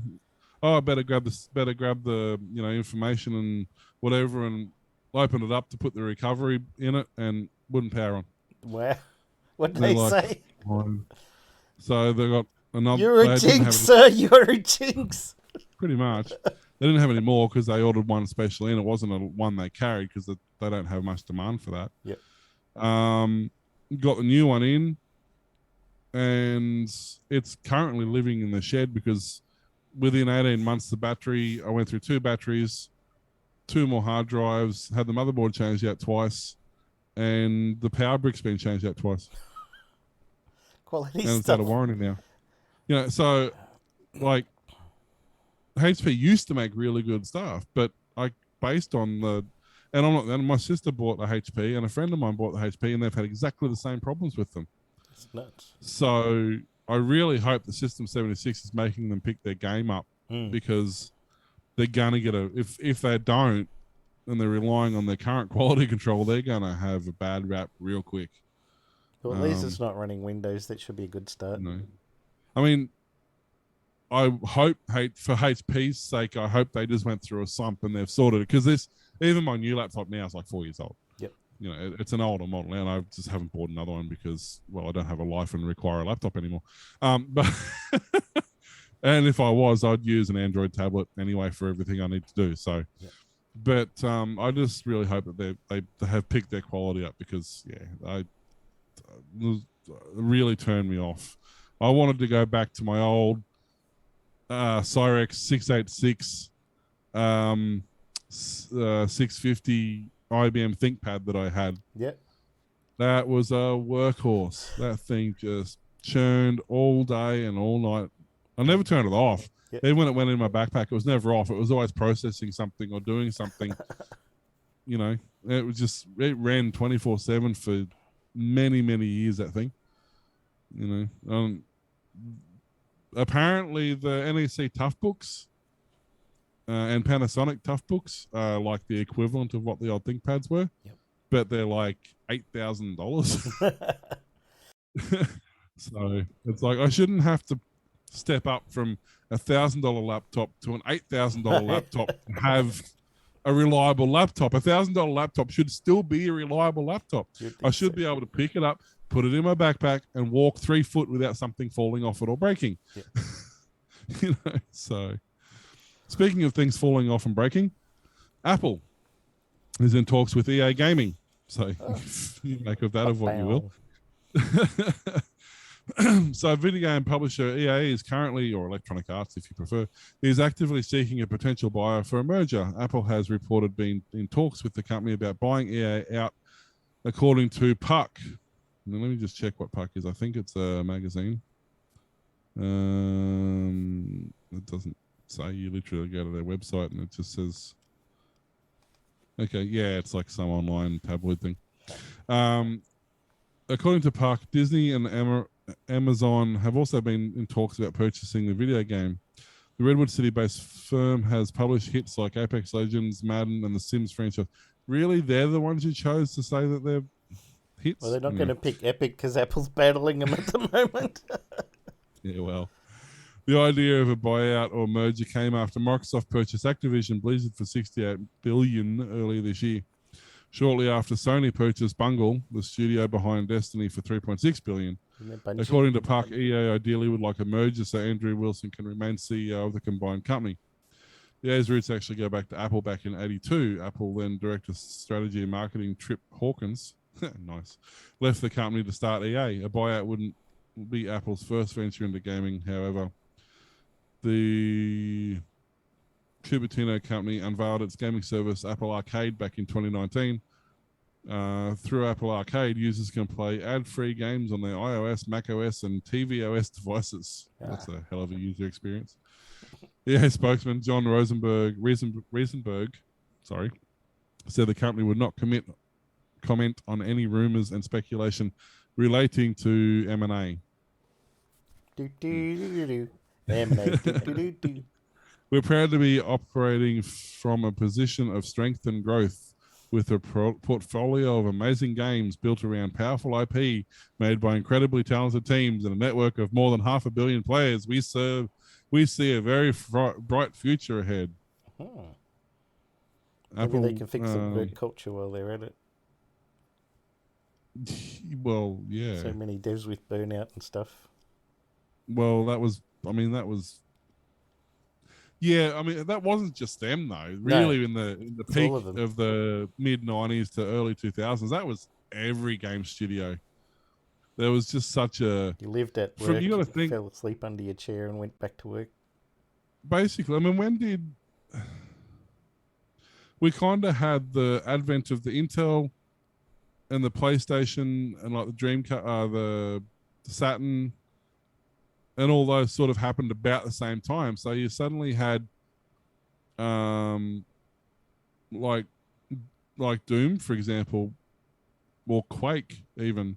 Oh, I better grab the information and whatever, and open it up to put the recovery in it, and wouldn't power on. Wow, what did they say? So they got another. You're a jinx, sir. You're a jinx. Pretty much. They didn't have any more because they ordered one specially, and it wasn't a one they carried because they don't have much demand for that. Yep. Got the new one in, and it's currently living in the shed because within 18 months, the battery, I went through 2 batteries, 2 more hard drives, had the motherboard changed out twice, and the power brick's been changed out twice. Quality and stuff. It's out of warranty now. So like HP used to make really good stuff, but based on and my sister bought a HP and a friend of mine bought the HP, and they've had exactly the same problems with them. It's nuts. So I really hope the System 76 is making them pick their game up, because they're gonna get if they don't, and they're relying on their current quality control, they're gonna have a bad rap real quick. Well, at least it's not running Windows. That should be a good start. No. I mean, I hope, for HP's sake, I hope they just went through a slump and they've sorted it, because even my new laptop now is like 4 years old. Yep. It's an older model now, and I just haven't bought another one because, well, I don't have a life and require a laptop anymore. But and if I was, I'd use an Android tablet anyway for everything I need to do. So, yep. But I just really hope that they have picked their quality up, because really turned me off. I wanted to go back to my old Cyrex 686 650 IBM ThinkPad that I had. Yep. That was a workhorse. That thing just churned all day and all night. I never turned it off. Yep. Even when it went in my backpack, it was never off. It was always processing something or doing something. It ran 24/7 for many, many years, that thing. Apparently the NEC Toughbooks and Panasonic Toughbooks are like the equivalent of what the old ThinkPads were. Yep. But they're like $8,000. So it's like I shouldn't have to step up from $1,000 laptop to an $8,000 laptop and have a reliable laptop. $1,000 laptop should still be a reliable laptop. I should be able to pick it up, put it in my backpack, and walk 3 foot without something falling off it or breaking. Yep. So speaking of things falling off and breaking, Apple is in talks with EA Gaming. So you make of that of what you will. So video game publisher EA is currently, or Electronic Arts if you prefer, is actively seeking a potential buyer for a merger. Apple has reported being in talks with the company about buying EA out, according to Puck. Now, let me just check what Puck is. I think it's a magazine. It doesn't say. You literally go to their website and it just says, okay, yeah, it's like some online tabloid thing. According to Puck, Disney and Amazon have also been in talks about purchasing the video game. The Redwood City-based firm has published hits like Apex Legends, Madden, and the Sims franchise. Really, they're the ones who chose to say that they're hits? Well, they're not going to pick Epic because Apple's battling them at the moment. Yeah, well, the idea of a buyout or merger came after Microsoft purchased Activision Blizzard for $68 billion earlier this year. Shortly after Sony purchased Bungle, the studio behind Destiny, for $3.6 billion. According to Puck, EA ideally would like a merger so Andrew Wilson can remain CEO of the combined company. EA's roots actually go back to Apple back in '82. Apple then director strategy and marketing Trip Hawkins, nice, left the company to start EA. A buyout wouldn't be Apple's first venture into gaming, however. The Cupertino company unveiled its gaming service Apple Arcade back in 2019. Through Apple Arcade, users can play ad-free games on their iOS, macOS, and tvOS devices. That's a hell of a user experience. EA spokesman John Riesenberg, said the company would not comment on any rumors and speculation relating to M&A. We're proud to be operating from a position of strength and growth with a portfolio of amazing games built around powerful IP made by incredibly talented teams and a network of more than 500 million players. We see a very bright future ahead. Maybe they can fix some good culture while they're at it. Well, yeah. So many devs with burnout and stuff. Well, that was. Yeah, I mean that wasn't just them though. Really, no, in the peak of the mid '90s to early 2000s, that was every game studio. There was just such a. You lived at work. You fell asleep under your chair and went back to work. Basically, I mean, when did we kind of had the advent of the Intel and the PlayStation and like the Dreamcast, the Saturn, and all those sort of happened about the same time. So you suddenly had like Doom, for example, or Quake even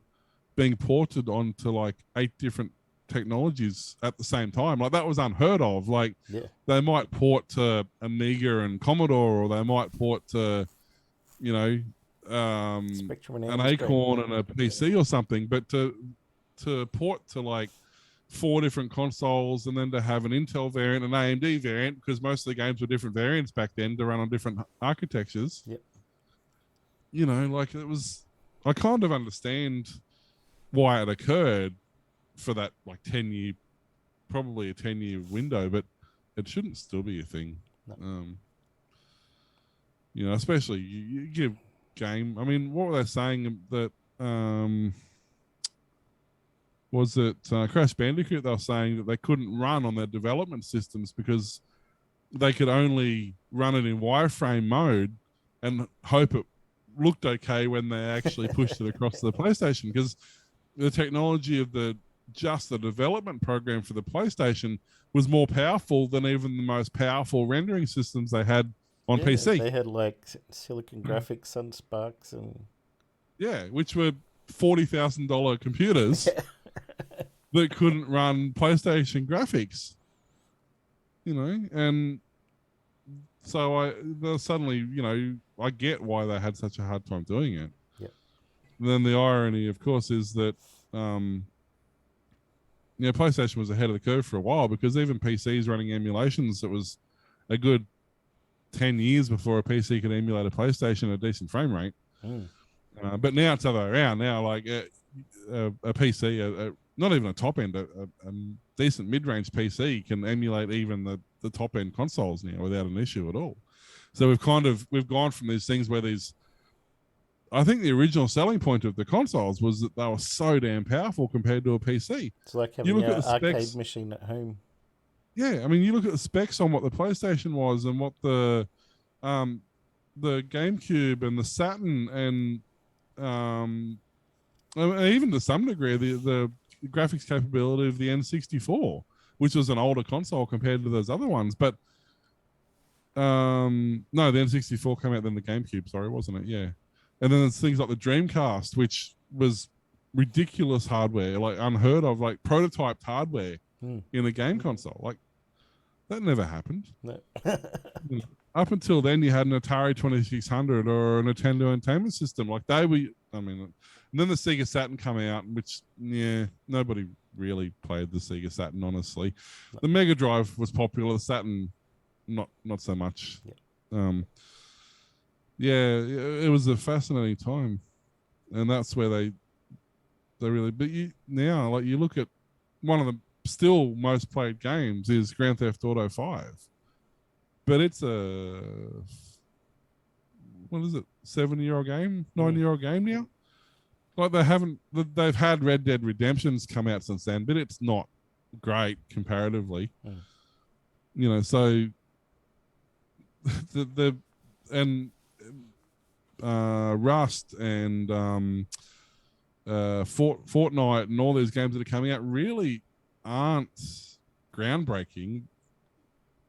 being ported onto like 8 different technologies at the same time. Like that was unheard of. Like they might port to Amiga and Commodore, or they might port to, you know, an Acorn and a PC or something, but to port to like 4 different consoles and then to have an Intel variant, an AMD variant, because most of the games were different variants back then to run on different architectures. Yep. You know, like it was, I kind of understand why it occurred for that like 10-year, probably a 10-year window, but it shouldn't still be a thing. No. You know, especially you give game. I mean, what were they saying that was it Crash Bandicoot? They were saying that they couldn't run on their development systems because they could only run it in wireframe mode and hope it looked okay when they actually pushed it across to the PlayStation, because the technology of the development program for the PlayStation was more powerful than even the most powerful rendering systems they had on PC. They had like Silicon Graphics, Sun Sparks, and which were $40,000 computers that couldn't run PlayStation graphics. You know, and so suddenly, you know, I get why they had such a hard time doing it. And then the irony, of course, is that PlayStation was ahead of the curve for a while, because even PCs running emulations, it was a good 10 years before a PC could emulate a PlayStation at a decent frame rate. But now it's the other way around. Now, like a PC, not even a top end, a decent mid-range PC can emulate even the top end consoles now without an issue at all. So we've gone from these things where these I think the original selling point of the consoles was that they were so damn powerful compared to a PC. It's like You having look an at the arcade specs. machine at home. Yeah, I mean, you look at the specs on what the PlayStation was and what the GameCube and the Saturn um, even to some degree the graphics capability of the N64, which was an older console compared to those other ones. But no, the N64 came out then the GameCube, sorry, wasn't it? Yeah. And then there's things like the Dreamcast, which was ridiculous hardware, like unheard of, like prototyped hardware in a game console. Like that never happened. No. You know, up until then, you had an Atari 2600 or a Nintendo Entertainment System. Like they were, I mean, and then the Sega Saturn come out, which nobody really played the Sega Saturn. Honestly, the Mega Drive was popular. The Saturn, not so much. It was a fascinating time, and that's where they really. But now, like you look at one of the still most played games is Grand Theft Auto 5, but it's a what is it, 7-year-old game, 9-year-old game now. Like they've had Red Dead Redemptions come out since then, but it's not great comparatively. You know, so the Rust and Fortnite and all these games that are coming out really aren't groundbreaking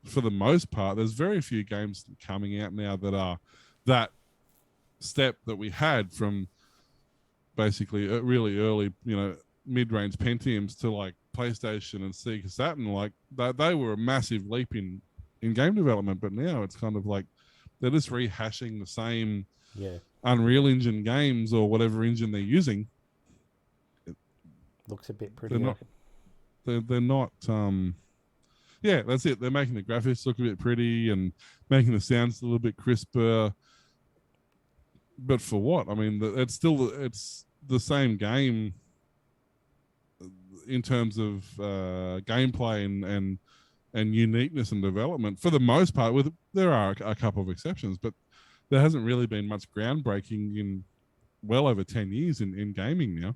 for the most part. There's very few games coming out now that are that step that we had from basically really early, mid-range Pentiums to like PlayStation and Sega Saturn. Like they were a massive leap in game development, but now it's kind of like they're just rehashing the same Unreal Engine games or whatever engine they're using. Looks a bit pretty. They're not. That's it. They're making the graphics look a bit pretty and making the sounds a little bit crisper. But for what? I mean, it's the same game in terms of gameplay and uniqueness and development for the most part. There are a couple of exceptions, but there hasn't really been much groundbreaking in well over 10 years in gaming now.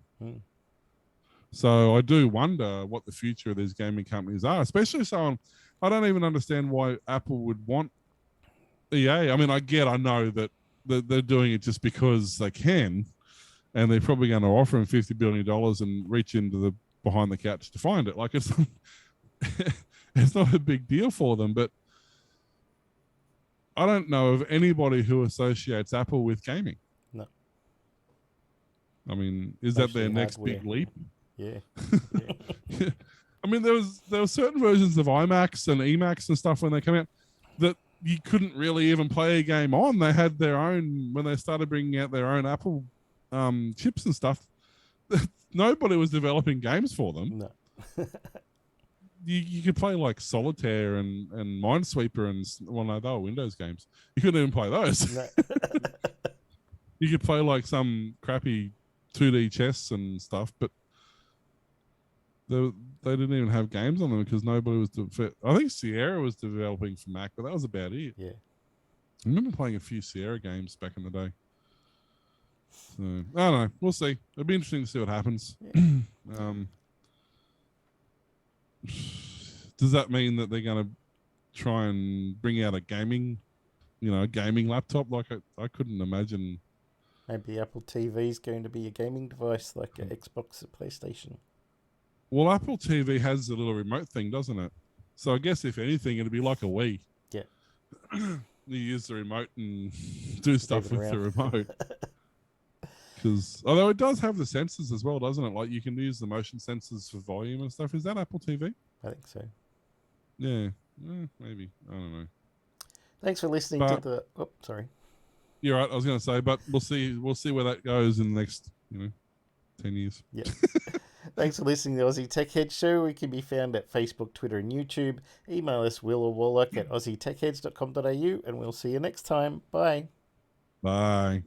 So I do wonder what the future of these gaming companies are, especially so. I don't even understand why Apple would want EA. I mean, I know that they're doing it just because they can, and they're probably going to offer them $50 billion and reach into the behind the couch to find it. Like it's not a big deal for them, but I don't know of anybody who associates Apple with gaming. No. I mean, is that their next hardware. big leap? Yeah. I mean, there were certain versions of iMacs and Emacs and stuff when they came out that you couldn't really even play a game on. They had their own, when they started bringing out their own Apple chips and stuff, nobody was developing games for them. No. You could play like Solitaire and Minesweeper and, well, no, they were Windows games. You couldn't even play those. No. You could play like some crappy 2D chess and stuff, but they didn't even have games on them because nobody was. I think Sierra was developing for Mac, but that was about it. Yeah. I remember playing a few Sierra games back in the day. So I don't know. We'll see. It'll be interesting to see what happens. Yeah. Does that mean that they're going to try and bring out a gaming laptop? Like I couldn't imagine. Maybe Apple TV is going to be a gaming device like an Xbox or PlayStation. Well, Apple TV has a little remote thing, doesn't it? So I guess if anything, it'd be like a Wii. Yeah. You use the remote and do stuff with the remote. Because although it does have the sensors as well, doesn't it? Like you can use the motion sensors for volume and stuff. Is that Apple TV? I think so. Yeah, maybe. I don't know. Thanks for listening to the. Oh, sorry. You're right. I was going to say, but we'll see. We'll see where that goes in the next, 10 years. Yeah. Thanks for listening to the Aussie Tech Head Show. We can be found at Facebook, Twitter, and YouTube. Email us Will or Warlock at aussietechheads.com.au, and we'll see you next time. Bye. Bye.